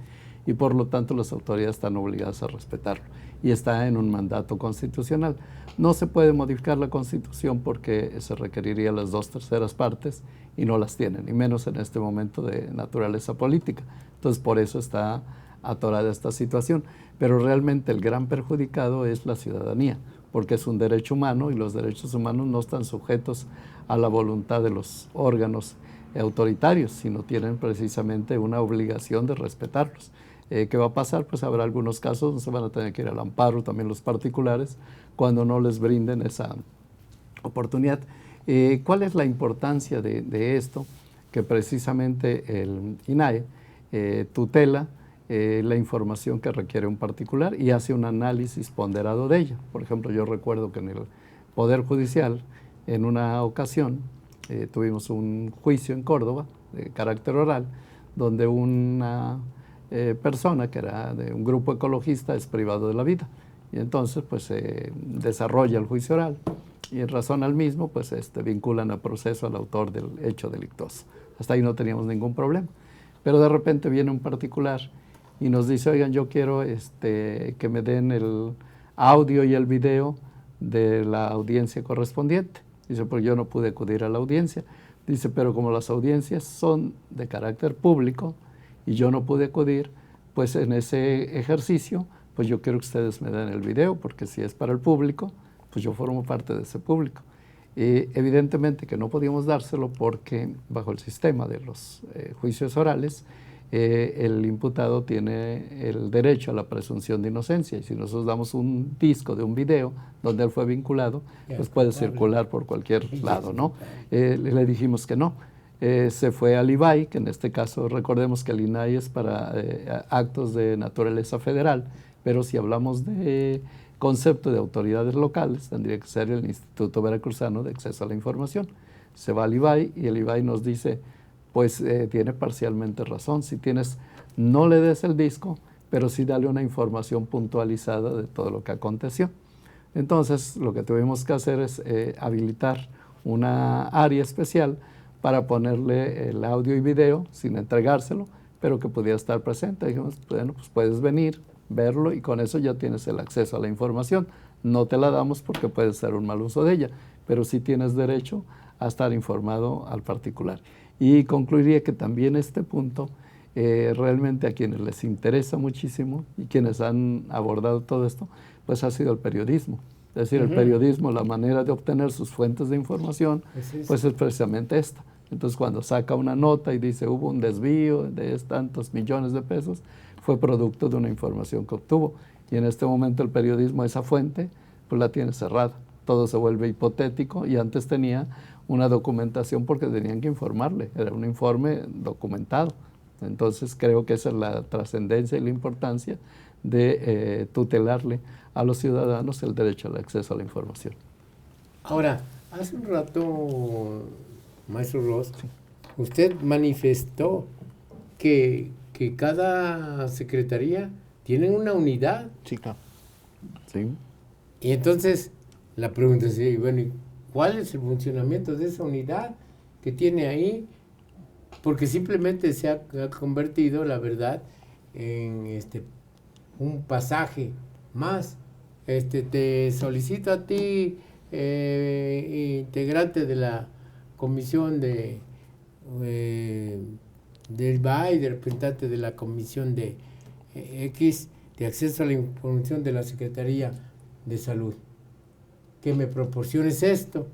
y por lo tanto las autoridades están obligadas a respetarlo y está en un mandato constitucional. No se puede modificar la Constitución porque se requeriría las 2/3 partes y no las tienen, y menos en este momento de naturaleza política. Entonces, por eso está atorada esta situación. Pero realmente el gran perjudicado es la ciudadanía, porque es un derecho humano y los derechos humanos no están sujetos a la voluntad de los órganos autoritarios, sino tienen precisamente una obligación de respetarlos. ¿Qué va a pasar? Pues habrá algunos casos donde se van a tener que ir al amparo, también los particulares, cuando no les brinden esa oportunidad. ¿Cuál es la importancia de esto? Que precisamente el INAE tutela la información que requiere un particular y hace un análisis ponderado de ella. Por ejemplo, yo recuerdo que en el Poder Judicial, en una ocasión, tuvimos un juicio en Córdoba de carácter oral, donde una persona que era de un grupo ecologista es privado de la vida. Y entonces, pues, se desarrolla el juicio oral y en razón al mismo, pues, vinculan a proceso al autor del hecho delictuoso. Hasta ahí no teníamos ningún problema. Pero de repente viene un particular y nos dice, oigan, yo quiero que me den el audio y el video de la audiencia correspondiente. Dice, pues yo no pude acudir a la audiencia. Dice, pero como las audiencias son de carácter público y yo no pude acudir, pues en ese ejercicio, pues yo quiero que ustedes me den el video, porque si es para el público, pues yo formo parte de ese público. Evidentemente que no podíamos dárselo porque bajo el sistema de los juicios orales, el imputado tiene el derecho a la presunción de inocencia y si nosotros damos un disco de un video donde él fue vinculado, pues puede circular por cualquier lado, ¿no? Le dijimos que no. Se fue al IBAI, que en este caso recordemos que el INAI es para actos de naturaleza federal, pero si hablamos de concepto de autoridades locales, tendría que ser el Instituto Veracruzano de Acceso a la Información. Se va al IBAI y el IBAI nos dice, pues tiene parcialmente razón, si tienes, no le des el disco, pero sí dale una información puntualizada de todo lo que aconteció. Entonces, lo que tuvimos que hacer es habilitar una área especial para ponerle el audio y video sin entregárselo, pero que pudiera estar presente. Dijimos, bueno, pues puedes venir, verlo y con eso ya tienes el acceso a la información. No te la damos porque puede ser un mal uso de ella, pero sí tienes derecho a estar informado al particular. Y concluiría que también este punto, realmente a quienes les interesa muchísimo y quienes han abordado todo esto, pues ha sido el periodismo. Es decir, el periodismo, la manera de obtener sus fuentes de información, pues es precisamente esta. Entonces, cuando saca una nota y dice hubo un desvío de tantos millones de pesos, fue producto de una información que obtuvo. Y en este momento el periodismo, esa fuente, pues la tiene cerrada. Todo se vuelve hipotético y antes tenía una documentación porque tenían que informarle, era un informe documentado. Entonces creo que esa es la trascendencia y la importancia de tutelarle a los ciudadanos el derecho al acceso a la información. Ahora, hace un rato, maestro Ross, usted manifestó que cada secretaría tiene una unidad. Sí, claro. ¿Sí? Y entonces la pregunta es, bueno, ¿y cuál es el funcionamiento de esa unidad que tiene ahí? Porque simplemente se ha convertido, la verdad, en un pasaje más. Te solicito a ti, integrante de la comisión del BAI, de representante de la comisión de X, de acceso a la información de la Secretaría de Salud, que me proporciones esto.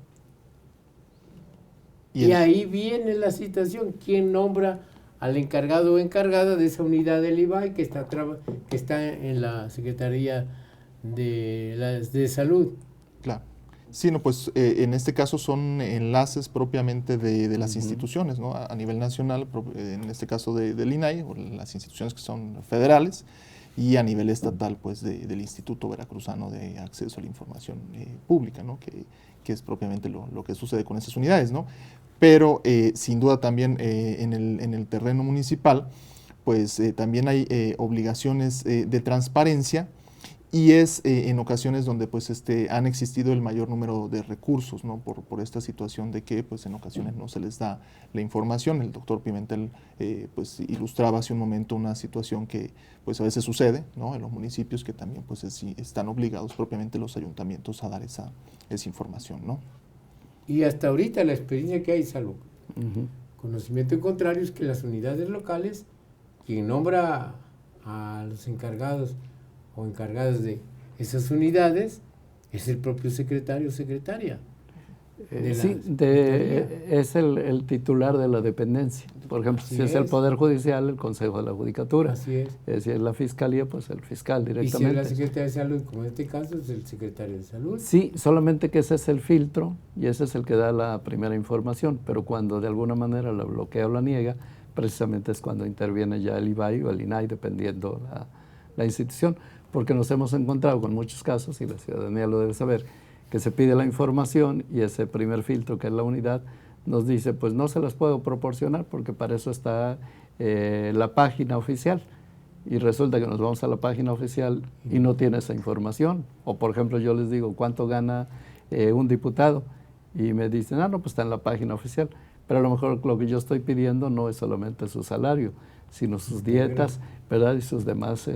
Y ahí viene la situación, ¿quién nombra al encargado o encargada de esa unidad del IBAI que está en la Secretaría de Salud? Claro. Sí, no, pues en este caso son enlaces propiamente de las instituciones, ¿no? A nivel nacional, en este caso del INAI, o las instituciones que son federales, y a nivel estatal, pues del Instituto Veracruzano de Acceso a la Información Pública, ¿no? Que es propiamente lo que sucede con esas unidades, ¿no? Pero sin duda también en el terreno municipal, pues también hay obligaciones de transparencia y es en ocasiones donde pues han existido el mayor número de recursos, ¿no? Por esta situación de que pues en ocasiones no se les da la información. El doctor Pimentel pues ilustraba hace un momento una situación que pues a veces sucede, ¿no? En los municipios, que también pues están obligados propiamente los ayuntamientos a dar esa información, ¿no? Y hasta ahorita la experiencia que hay, salvo conocimiento en contrario, es que las unidades locales, quien nombra a los encargados o encargadas de esas unidades, es el propio secretario o secretaria. Es el titular de la dependencia. Por ejemplo, Así si es el Poder Judicial, el Consejo de la Judicatura. Así es. Si es la Fiscalía, pues el fiscal Y si directamente. es la Secretaría de Salud, como en este caso, es el secretario de Salud. Sí, solamente que ese es el filtro y ese es el que da la primera información, pero cuando de alguna manera la bloquea o la niega, precisamente es cuando interviene ya el IBAI o el INAI, dependiendo la institución, porque nos hemos encontrado con muchos casos, y la ciudadanía lo debe saber, que se pide la información y ese primer filtro, que es la unidad, nos dice, pues no se las puedo proporcionar porque para eso está la página oficial. Y resulta que nos vamos a la página oficial y no tiene esa información. O por ejemplo, yo les digo, ¿cuánto gana un diputado? Y me dicen, no, pues está en la página oficial. Pero a lo mejor lo que yo estoy pidiendo no es solamente su salario, sino sus dietas, ¿verdad? Y sus demás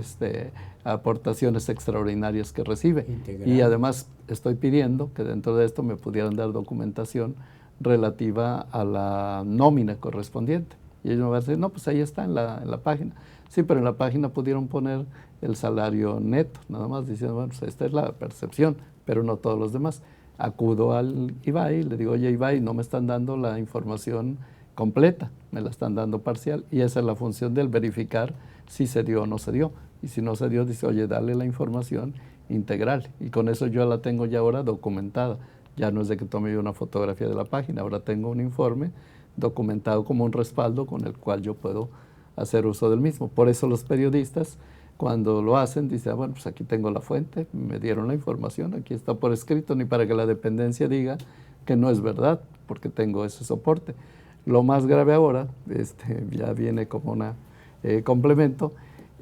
aportaciones extraordinarias que recibe. Integral. Y además estoy pidiendo que dentro de esto me pudieran dar documentación relativa a la nómina correspondiente. Y ellos me van a decir, no, pues ahí está en la página. Sí, pero en la página pudieron poner el salario neto, nada más diciendo, bueno, pues esta es la percepción, pero no todos los demás. Acudo al IBAI y le digo, oye IBAI, no me están dando la información completa, me la están dando parcial, y esa es la función del verificar si se dio o no se dio. Y si no se dio, dice, oye, dale la información integral. Y con eso yo la tengo ya ahora documentada. Ya no es de que tome yo una fotografía de la página, ahora tengo un informe documentado como un respaldo con el cual yo puedo hacer uso del mismo. Por eso los periodistas, cuando lo hacen, dicen, bueno, pues aquí tengo la fuente, me dieron la información, aquí está por escrito, ni para que la dependencia diga que no es verdad, porque tengo ese soporte. Lo más grave ahora, ya viene como un complemento,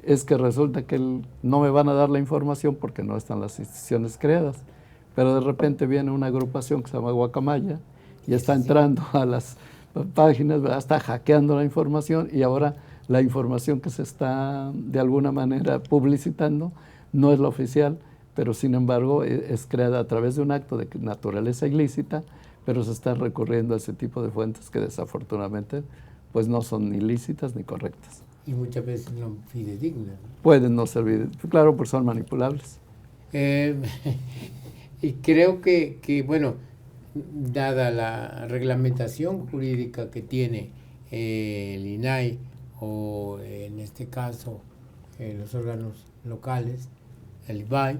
es que resulta que no me van a dar la información porque no están las instituciones creadas, pero de repente viene una agrupación que se llama Guacamaya y está entrando a las páginas, ¿verdad? Está hackeando la información, y ahora la información que se está de alguna manera publicitando no es la oficial, pero sin embargo es creada a través de un acto de naturaleza ilícita, pero se está recurriendo a ese tipo de fuentes que desafortunadamente pues no son ni lícitas ni correctas. Y muchas veces no fidedignas. Pueden no servir, claro, pues son manipulables. Y creo que, bueno, dada la reglamentación jurídica que tiene el INAI, o en este caso los órganos locales, el IBAI,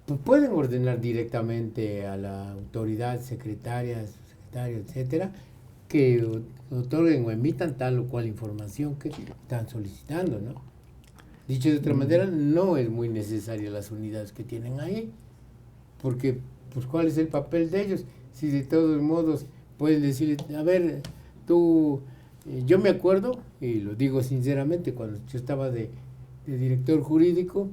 pues pueden ordenar directamente a la autoridad secretaria, secretario, etcétera, que otorguen o emitan tal o cual información que están solicitando, ¿no? Dicho de otra manera, no es muy necesaria las unidades que tienen ahí, porque pues ¿cuál es el papel de ellos? Si de todos modos pueden decir, a ver, tú, yo me acuerdo, y lo digo sinceramente, cuando yo estaba de director jurídico,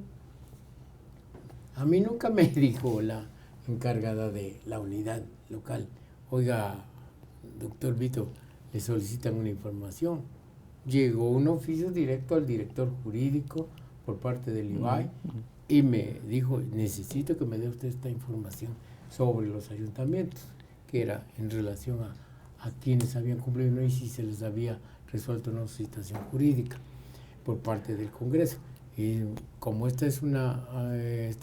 a mí nunca me dijo la encargada de la unidad local, oiga, doctor Vito, le solicitan una información. Llegó un oficio directo al director jurídico por parte del IBAI y me dijo, necesito que me dé usted esta información sobre los ayuntamientos, que era en relación a quienes habían cumplido, ¿no? Y si se les había resuelto una situación jurídica por parte del Congreso. Y como esta es una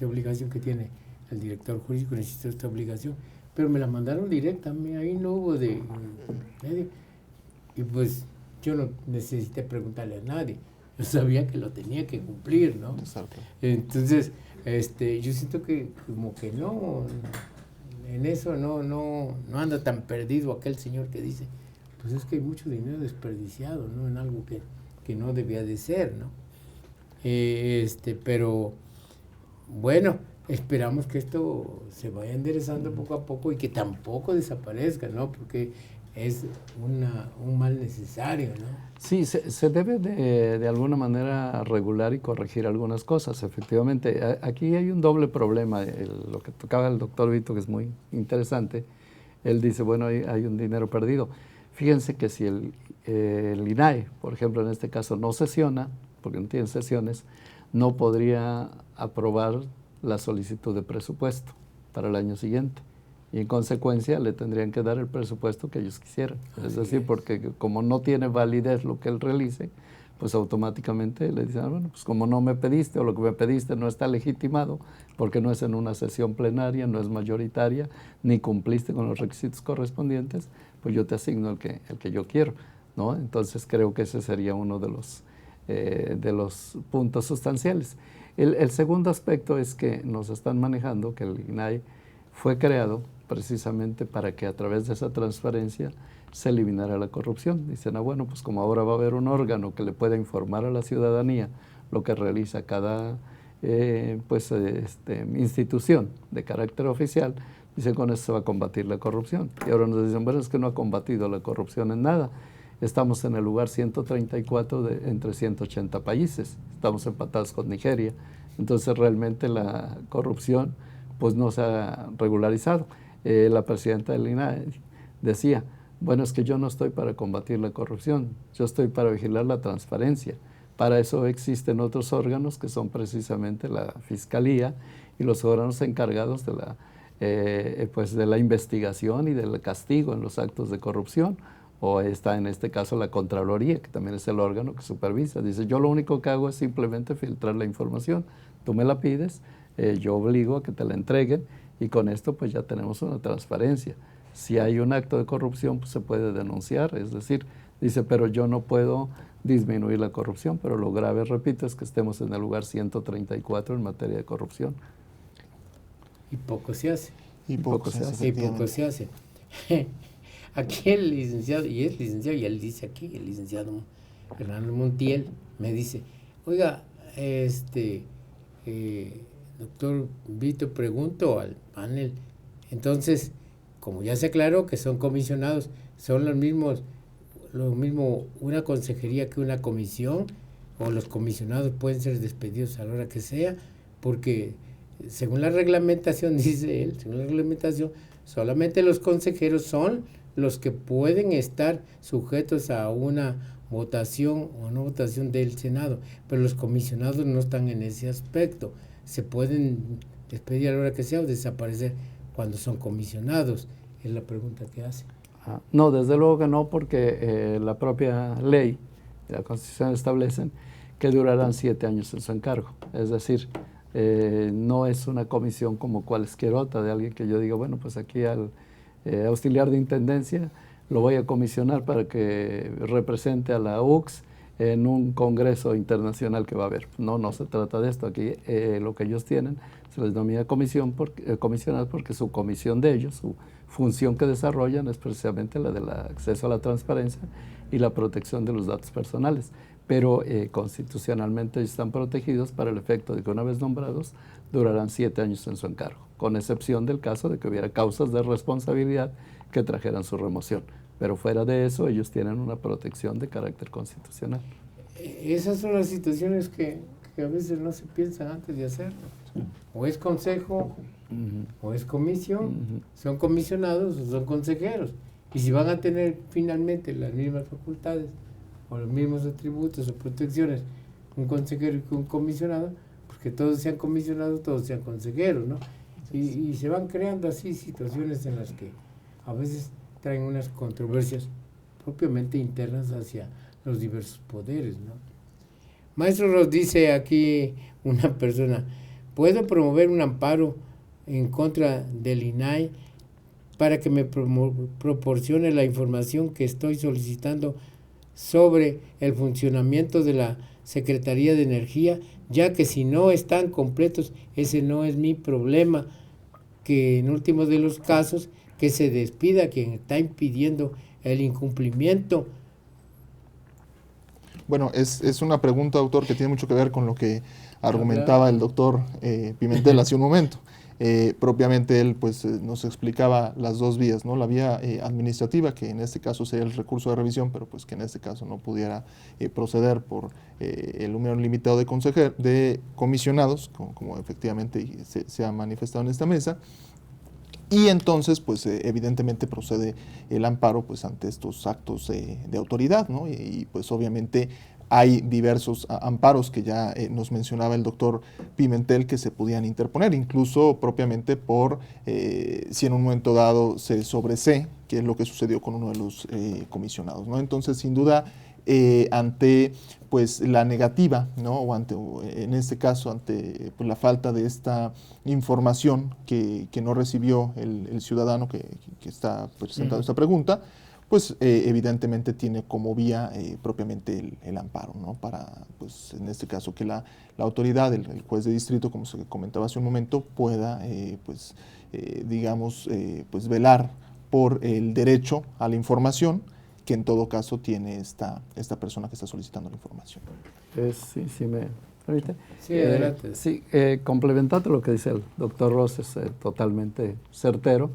obligación que tiene el director jurídico, necesito esta obligación, pero me la mandaron directa, ahí no hubo de medio. Y pues yo no necesité preguntarle a nadie, yo sabía que lo tenía que cumplir, ¿no? Exacto. Entonces, yo siento que como que no, en eso no anda tan perdido aquel señor que dice, pues es que hay mucho dinero desperdiciado, ¿no? En algo que no debía de ser, ¿no? Pero bueno, esperamos que esto se vaya enderezando poco a poco y que tampoco desaparezca, ¿no? Porque es un mal necesario, ¿no? Sí, se debe de alguna manera regular y corregir algunas cosas, efectivamente. Aquí hay un doble problema, lo que tocaba el doctor Vito, que es muy interesante. Él dice, bueno, hay un dinero perdido. Fíjense que si el INAE, por ejemplo, en este caso no sesiona, porque no tiene sesiones, no podría aprobar la solicitud de presupuesto para el año siguiente. Y en consecuencia le tendrían que dar el presupuesto que ellos quisieran. Es decir, porque como no tiene validez lo que él realice, pues automáticamente le dicen, bueno, pues como no me pediste o lo que me pediste no está legitimado, porque no es en una sesión plenaria, no es mayoritaria, ni cumpliste con los requisitos correspondientes, pues yo te asigno el que yo quiero, ¿no? Entonces creo que ese sería uno de los puntos sustanciales. El segundo aspecto es que nos están manejando que el INAI fue creado precisamente para que a través de esa transparencia se eliminara la corrupción. Dicen, bueno, pues como ahora va a haber un órgano que le pueda informar a la ciudadanía lo que realiza cada institución de carácter oficial, dicen, con eso se va a combatir la corrupción. Y ahora nos dicen, bueno, es que no ha combatido la corrupción en nada. Estamos en el lugar 134 entre 180 países. Estamos empatados con Nigeria. Entonces, realmente la corrupción pues no se ha regularizado. La presidenta del INAE decía, bueno, es que yo no estoy para combatir la corrupción, yo estoy para vigilar la transparencia. Para eso existen otros órganos que son precisamente la Fiscalía y los órganos encargados de la investigación y del castigo en los actos de corrupción. O está en este caso la Contraloría, que también es el órgano que supervisa. Dice, yo lo único que hago es simplemente filtrar la información. Tú me la pides, yo obligo a que te la entreguen y con esto pues ya tenemos una transparencia. Si hay un acto de corrupción, pues se puede denunciar, es decir, dice, pero yo no puedo disminuir la corrupción, pero lo grave, repito, es que estemos en el lugar 134 en materia de corrupción. Y poco se hace. Y poco se hace. Y poco se hace. Aquí el licenciado, y él dice aquí, el licenciado Fernando Montiel, me dice, oiga, doctor Vito, pregunto al panel, entonces, como ya se aclaró que son comisionados, son lo mismo una consejería que una comisión, o los comisionados pueden ser despedidos a la hora que sea, porque según la reglamentación, dice él, según la reglamentación, solamente los consejeros son los que pueden estar sujetos a una votación o no votación del Senado, pero los comisionados no están en ese aspecto. Se pueden despedir a la hora que sea o desaparecer cuando son comisionados. Es la pregunta que hace. No, desde luego que no, porque la propia ley, la Constitución establecen que durarán 7 años en su encargo. Es decir, no es una comisión como cualquier otra de alguien que yo diga, bueno, pues aquí al auxiliar de intendencia lo voy a comisionar para que represente a la UCS en un congreso internacional que va a haber. No se trata de esto. Aquí lo que ellos tienen se les denomina comisionados porque su comisión de ellos, su función que desarrollan es precisamente la del acceso a la transparencia y la protección de los datos personales. Pero constitucionalmente ellos están protegidos para el efecto de que una vez nombrados durarán 7 años en su encargo, con excepción del caso de que hubiera causas de responsabilidad que trajeran su remoción. Pero fuera de eso, ellos tienen una protección de carácter constitucional. Esas son las situaciones que a veces no se piensan antes de hacerlo. O es consejo, o es comisión, son comisionados o son consejeros. Y si van a tener finalmente las mismas facultades o los mismos atributos o protecciones un consejero y un comisionado, pues que todos sean comisionados, todos sean consejeros, ¿no? Y se van creando así situaciones en las que a veces traen unas controversias propiamente internas hacia los diversos poderes, ¿no? Maestro Ross, dice aquí una persona, ¿puedo promover un amparo en contra del INAI para que me proporcione la información que estoy solicitando sobre el funcionamiento de la Secretaría de Energía, ya que si no están completos, ese no es mi problema, que en último de los casos, que se despida quien está impidiendo el incumplimiento? Bueno, es una pregunta, autor, que tiene mucho que ver con lo que argumentaba el doctor Pimentel hace un momento. Propiamente él pues nos explicaba las dos vías, ¿no? La vía administrativa, que en este caso sería el recurso de revisión, pero pues que en este caso no pudiera proceder por el número limitado de comisionados, como efectivamente se ha manifestado en esta mesa. Y entonces, pues evidentemente procede el amparo pues ante estos actos de autoridad, ¿no? Y pues obviamente hay diversos amparos que ya nos mencionaba el doctor Pimentel que se podían interponer, incluso propiamente por si en un momento dado se sobresee, que es lo que sucedió con uno de los comisionados, ¿no? Entonces, sin duda, ante pues la negativa, ¿no? En este caso, ante pues, la falta de esta información que no recibió el ciudadano que está presentando esta pregunta, pues evidentemente tiene como vía propiamente el amparo, ¿no? Para, pues en este caso, que la autoridad, el juez de distrito, como se comentaba hace un momento, pueda, pues velar por el derecho a la información, que en todo caso tiene esta persona que está solicitando la información. Sí, me permite. Sí, adelante. Sí, complementando lo que dice el doctor Ross, es totalmente certero.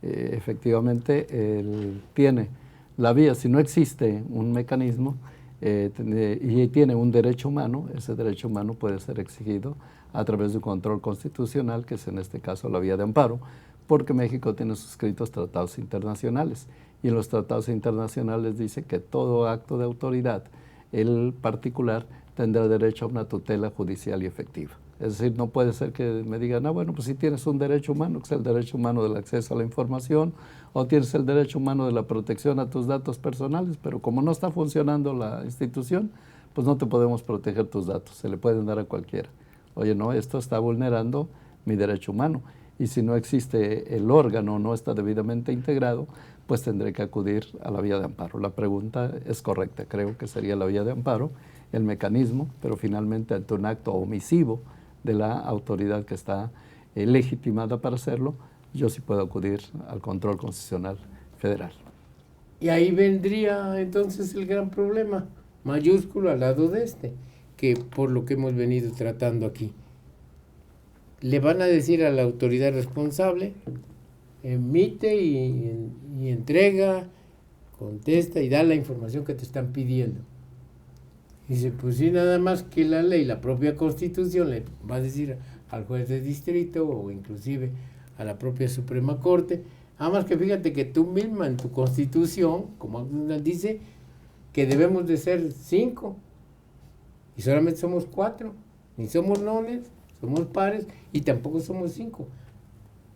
Efectivamente, él tiene la vía, si no existe un mecanismo y tiene un derecho humano, ese derecho humano puede ser exigido a través de un control constitucional, que es en este caso la vía de amparo, porque México tiene suscritos tratados internacionales, y en los tratados internacionales dice que todo acto de autoridad, el particular, tendrá derecho a una tutela judicial y efectiva. Es decir, no puede ser que me digan, bueno, pues si tienes un derecho humano, que es el derecho humano del acceso a la información, o tienes el derecho humano de la protección a tus datos personales, pero como no está funcionando la institución, pues no te podemos proteger tus datos, se le pueden dar a cualquiera. Oye, no, esto está vulnerando mi derecho humano, y si no existe el órgano, no está debidamente integrado, pues tendré que acudir a la vía de amparo. La pregunta es correcta, creo que sería la vía de amparo, el mecanismo, pero finalmente ante un acto omisivo de la autoridad que está legitimada para hacerlo, yo sí puedo acudir al control constitucional federal. Y ahí vendría entonces el gran problema, mayúsculo al lado de que por lo que hemos venido tratando aquí. Le van a decir a la autoridad responsable, emite y entrega, contesta y da la información que te están pidiendo. Dice, pues sí, nada más que la ley, la propia Constitución le va a decir al juez de distrito o inclusive a la propia Suprema Corte, nada más que fíjate que tú misma en tu Constitución, como dice, que debemos de ser 5 y solamente somos 4, ni somos nones, somos pares y tampoco somos 5.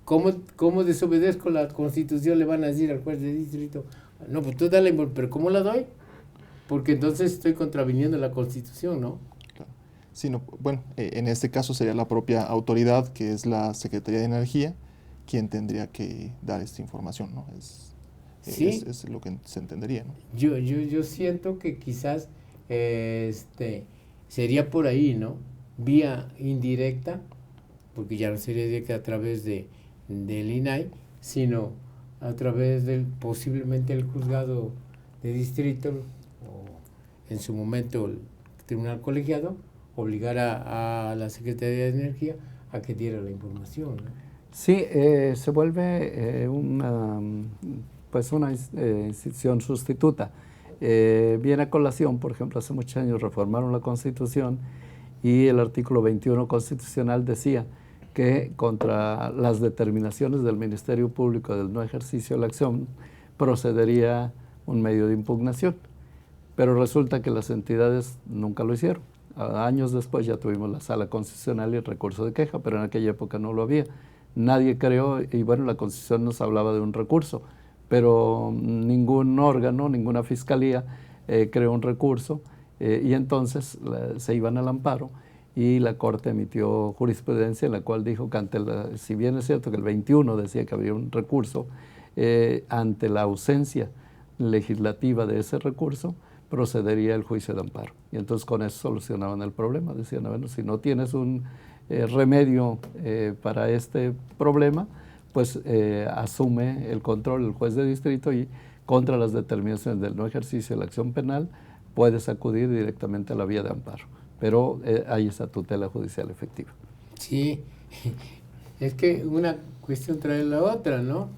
¿Cómo desobedezco la Constitución? Le van a decir al juez de distrito, no, pues tú dale, pero ¿cómo la doy? Porque entonces estoy contraviniendo la Constitución, ¿no? Claro. Sí, no, bueno, en este caso sería la propia autoridad, que es la Secretaría de Energía, quien tendría que dar esta información, ¿no? Sí. Es lo que se entendería, ¿no? Yo siento que quizás sería por ahí, ¿no? Vía indirecta, porque ya no sería directa a través del INAI, sino a través posiblemente el juzgado de distrito, o en su momento el tribunal colegiado, obligar a la Secretaría de Energía a que diera la información, ¿no? Sí, se vuelve una institución sustituta. Viene a colación, por ejemplo, hace muchos años reformaron la Constitución y el artículo 21 constitucional decía que contra las determinaciones del Ministerio Público del no ejercicio de la acción procedería un medio de impugnación. Pero resulta que las entidades nunca lo hicieron. Años después ya tuvimos la Sala Constitucional y el recurso de queja, pero en aquella época no lo había. Nadie creó, y bueno, la Constitución nos hablaba de un recurso, pero ningún órgano, ninguna fiscalía creó un recurso, y entonces se iban al amparo, y la Corte emitió jurisprudencia en la cual dijo que si bien es cierto que el 21 decía que habría un recurso, ante la ausencia legislativa de ese recurso, procedería el juicio de amparo. Y entonces con eso solucionaban el problema. Decían, bueno, si no tienes un remedio para este problema, pues asume el control el juez de distrito y contra las determinaciones del no ejercicio de la acción penal puedes acudir directamente a la vía de amparo. Pero hay esa tutela judicial efectiva. Sí, Es que una cuestión trae la otra, ¿no?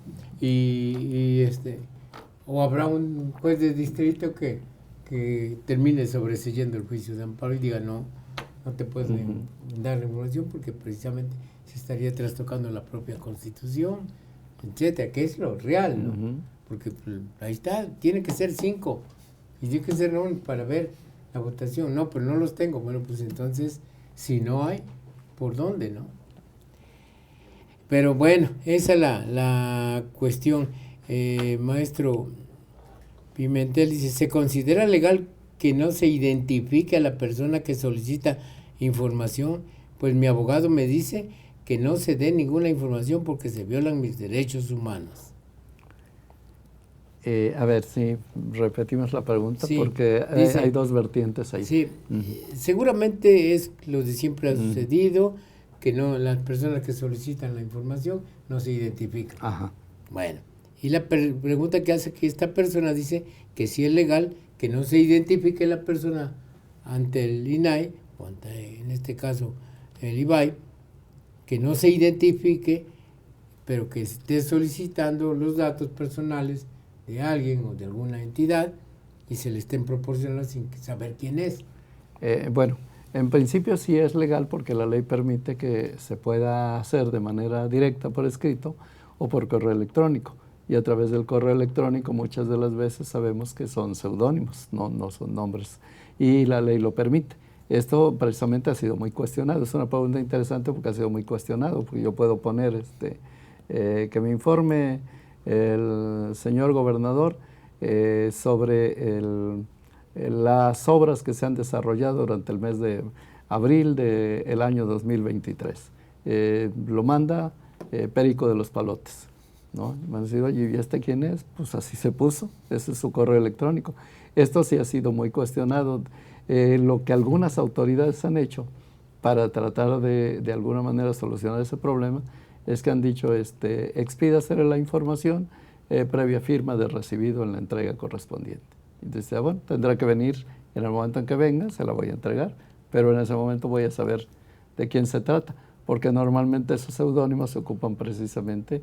O habrá un juez de distrito que termine sobreseyendo el juicio de amparo y diga no te pueden dar la información porque precisamente se estaría trastocando la propia Constitución, etcétera, que es lo real, ¿no? Porque pues, ahí está, tiene que ser 5 y tiene que ser 1 para ver la votación. No, pero no los tengo. Bueno, pues entonces, si no hay, ¿por dónde, no? Pero bueno, esa es la cuestión. Maestro Pimentel dice, ¿se considera legal que no se identifique a la persona que solicita información? Pues mi abogado me dice que no se dé ninguna información porque se violan mis derechos humanos. A ver, si repetimos la pregunta, Sí, porque dice, hay dos vertientes ahí. Sí, seguramente es lo de siempre ha sucedido, que no las personas que solicitan la información no se identifican. Ajá. Bueno, y la pregunta que hace que esta persona dice que si es legal que no se identifique la persona ante el INAI, o ante, en este caso, el IBAI, que no se identifique, pero que esté solicitando los datos personales de alguien o de alguna entidad y se le estén proporcionando sin saber quién es. Bueno, en principio sí es legal porque la ley permite que se pueda hacer de manera directa por escrito o por correo electrónico. Y a través del correo electrónico muchas de las veces sabemos que son seudónimos, no son nombres. Y la ley lo permite. Esto precisamente ha sido muy cuestionado. Es una pregunta interesante porque ha sido muy cuestionado. Porque yo puedo poner que me informe el señor gobernador sobre las obras que se han desarrollado durante el mes de abril del año 2023. Lo manda Perico de los Palotes, ¿no? Me han dicho, oye, ¿y este quién es? Pues así se puso, ese es su correo electrónico. Esto sí ha sido muy cuestionado. Lo que algunas autoridades han hecho para tratar de alguna manera solucionar ese problema es que han dicho, expídase la información previa firma de recibido en la entrega correspondiente. Entonces, bueno, tendrá que venir en el momento en que venga, se la voy a entregar, pero en ese momento voy a saber de quién se trata, porque normalmente esos seudónimos se ocupan precisamente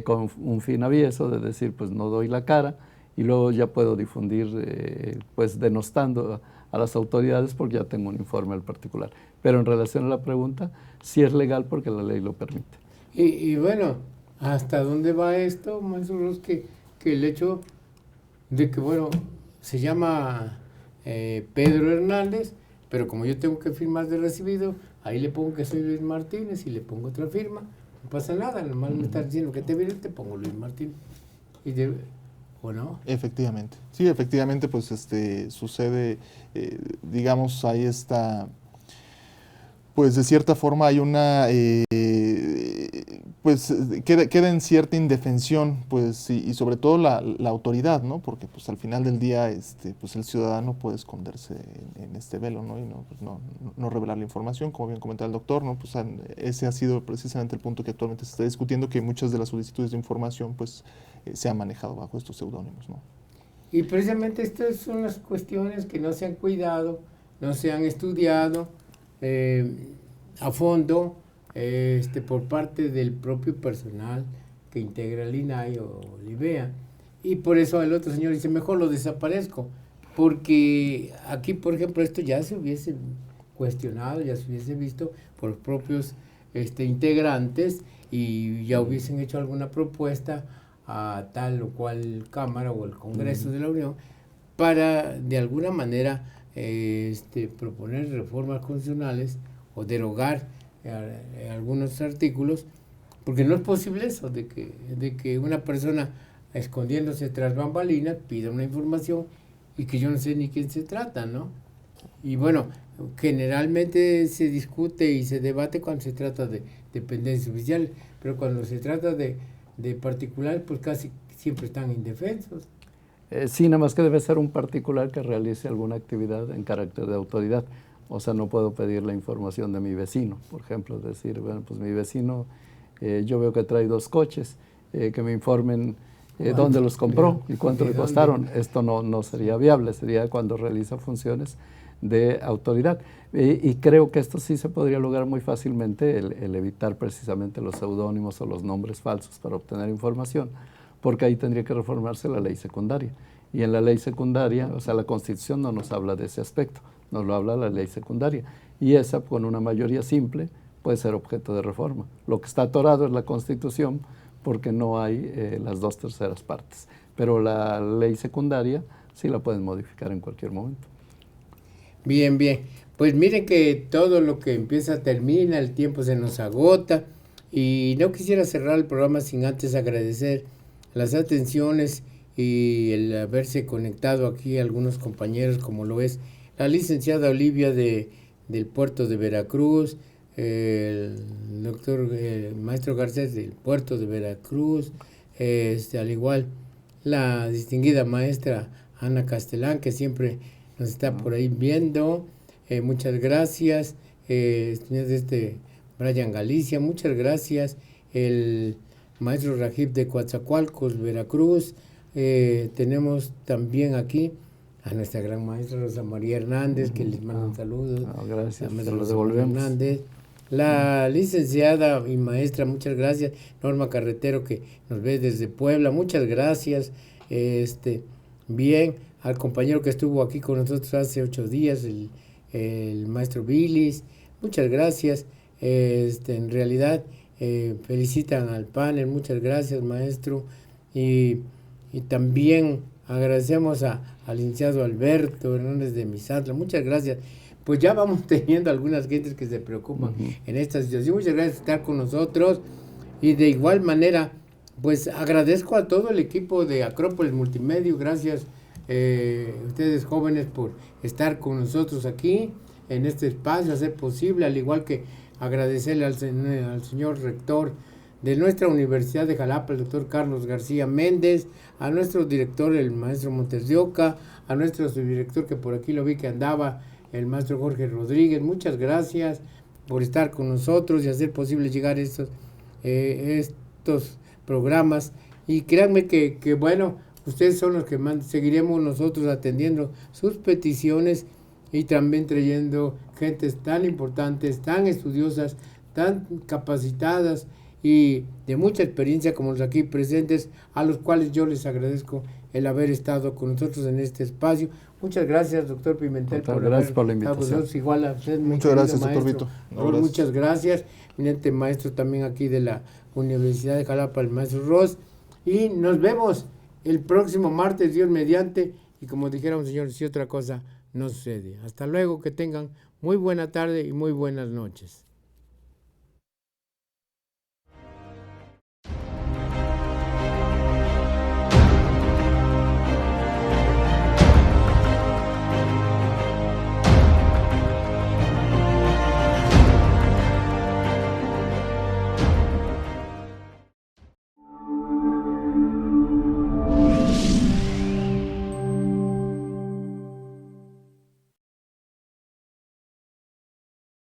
con un fin avieso de decir, pues no doy la cara, y luego ya puedo difundir, pues denostando a las autoridades porque ya tengo un informe al particular. Pero en relación a la pregunta, sí es legal porque la ley lo permite. Y bueno, ¿hasta dónde va esto, maestro Ross? Que el hecho de que, bueno, se llama Pedro Hernández, pero como yo tengo que firmar de recibido, ahí le pongo que soy Luis Martínez y le pongo otra firma, no pasa nada, nomás me está diciendo que te viene, te pongo Luis Martínez. ¿O no? Efectivamente. Sí, efectivamente, pues sucede, digamos, ahí está, pues de cierta forma hay una, pues queda en cierta indefensión, pues, y sobre todo la autoridad, ¿no? Porque pues al final del día, pues el ciudadano puede esconderse en este velo, ¿no? Y no revelar la información, como bien comentaba el doctor, ¿no? Pues ese ha sido precisamente el punto que actualmente se está discutiendo, que muchas de las solicitudes de información, pues, se han manejado bajo estos seudónimos, ¿no? Y precisamente estas son las cuestiones que no se han cuidado, no se han estudiado a fondo por parte del propio personal que integra el INAI o el IBEA. Y por eso el otro señor dice, mejor lo desaparezco, porque aquí, por ejemplo, esto ya se hubiese cuestionado, ya se hubiese visto por los propios integrantes y ya hubiesen hecho alguna propuesta a tal o cual Cámara o el Congreso de la Unión para de alguna manera proponer reformas constitucionales o derogar algunos artículos, porque no es posible eso de que una persona escondiéndose tras bambalinas pida una información y que yo no sé ni quién se trata, ¿no? Y bueno, generalmente se discute y se debate cuando se trata de dependencias oficiales, pero cuando se trata de particulares, pues casi siempre están indefensos. Sí, nada más que debe ser un particular que realice alguna actividad en carácter de autoridad. O sea, no puedo pedir la información de mi vecino, por ejemplo, decir, bueno, pues mi vecino, yo veo que trae 2 coches, que me informen dónde los compró y cuánto le costaron. Esto no sería viable, sería cuando realiza funciones de autoridad. Y creo que esto sí se podría lograr muy fácilmente, el evitar precisamente los seudónimos o los nombres falsos para obtener información, porque ahí tendría que reformarse la ley secundaria. Y en la ley secundaria, o sea, la Constitución no nos habla de ese aspecto, nos lo habla la ley secundaria. Y esa, con una mayoría simple, puede ser objeto de reforma. Lo que está atorado es la Constitución, porque no hay las 2/3 partes. Pero la ley secundaria sí la pueden modificar en cualquier momento. Bien, bien. Pues miren que todo lo que empieza termina, el tiempo se nos agota y no quisiera cerrar el programa sin antes agradecer las atenciones y el haberse conectado aquí algunos compañeros, como lo es la licenciada Olivia del puerto de Veracruz, el doctor maestro Garcés del puerto de Veracruz, al igual la distinguida maestra Ana Castelán, que siempre nos está por ahí viendo. Muchas gracias. Brian Galicia, muchas gracias. El maestro Rajib de Coatzacoalcos, Veracruz. Tenemos también aquí a nuestra gran maestra Rosa María Hernández, que les manda un saludo. Gracias, se lo devolvemos. Hernández. La licenciada y maestra, muchas gracias. Norma Carretero, que nos ve desde Puebla, muchas gracias. Bien, al compañero que estuvo aquí con nosotros hace 8 días, el maestro Billis, muchas gracias. En realidad, felicitan al panel, muchas gracias, maestro. Y también agradecemos al licenciado Alberto Hernández de Misantla, muchas gracias. Pues ya vamos teniendo algunas gentes que se preocupan en esta situación. Muchas gracias por estar con nosotros. Y de igual manera, pues agradezco a todo el equipo de Acrópolis Multimedia. Gracias ustedes jóvenes por estar con nosotros aquí en este espacio, hacer posible, al igual que agradecerle al señor rector de nuestra Universidad de Jalapa, el doctor Carlos García Méndez, a nuestro director, el maestro Montes de Oca, a nuestro subdirector, que por aquí lo vi que andaba, el maestro Jorge Rodríguez. Muchas gracias por estar con nosotros y hacer posible llegar estos programas. Y créanme que bueno, ustedes son los que seguiremos nosotros atendiendo sus peticiones y también trayendo gentes tan importantes, tan estudiosas, tan capacitadas y de mucha experiencia como los aquí presentes, a los cuales yo les agradezco el haber estado con nosotros en este espacio. Muchas gracias, doctor Pimentel, gracias por la invitación. Igual a usted, muchas gracias, doctor Vito. Muchas gracias. Eminente maestro también aquí de la Universidad de Jalapa, el maestro Ross. Y nos vemos el próximo martes, Dios mediante. Y como dijeron, señores, si otra cosa no sucede. Hasta luego, que tengan muy buena tarde y muy buenas noches.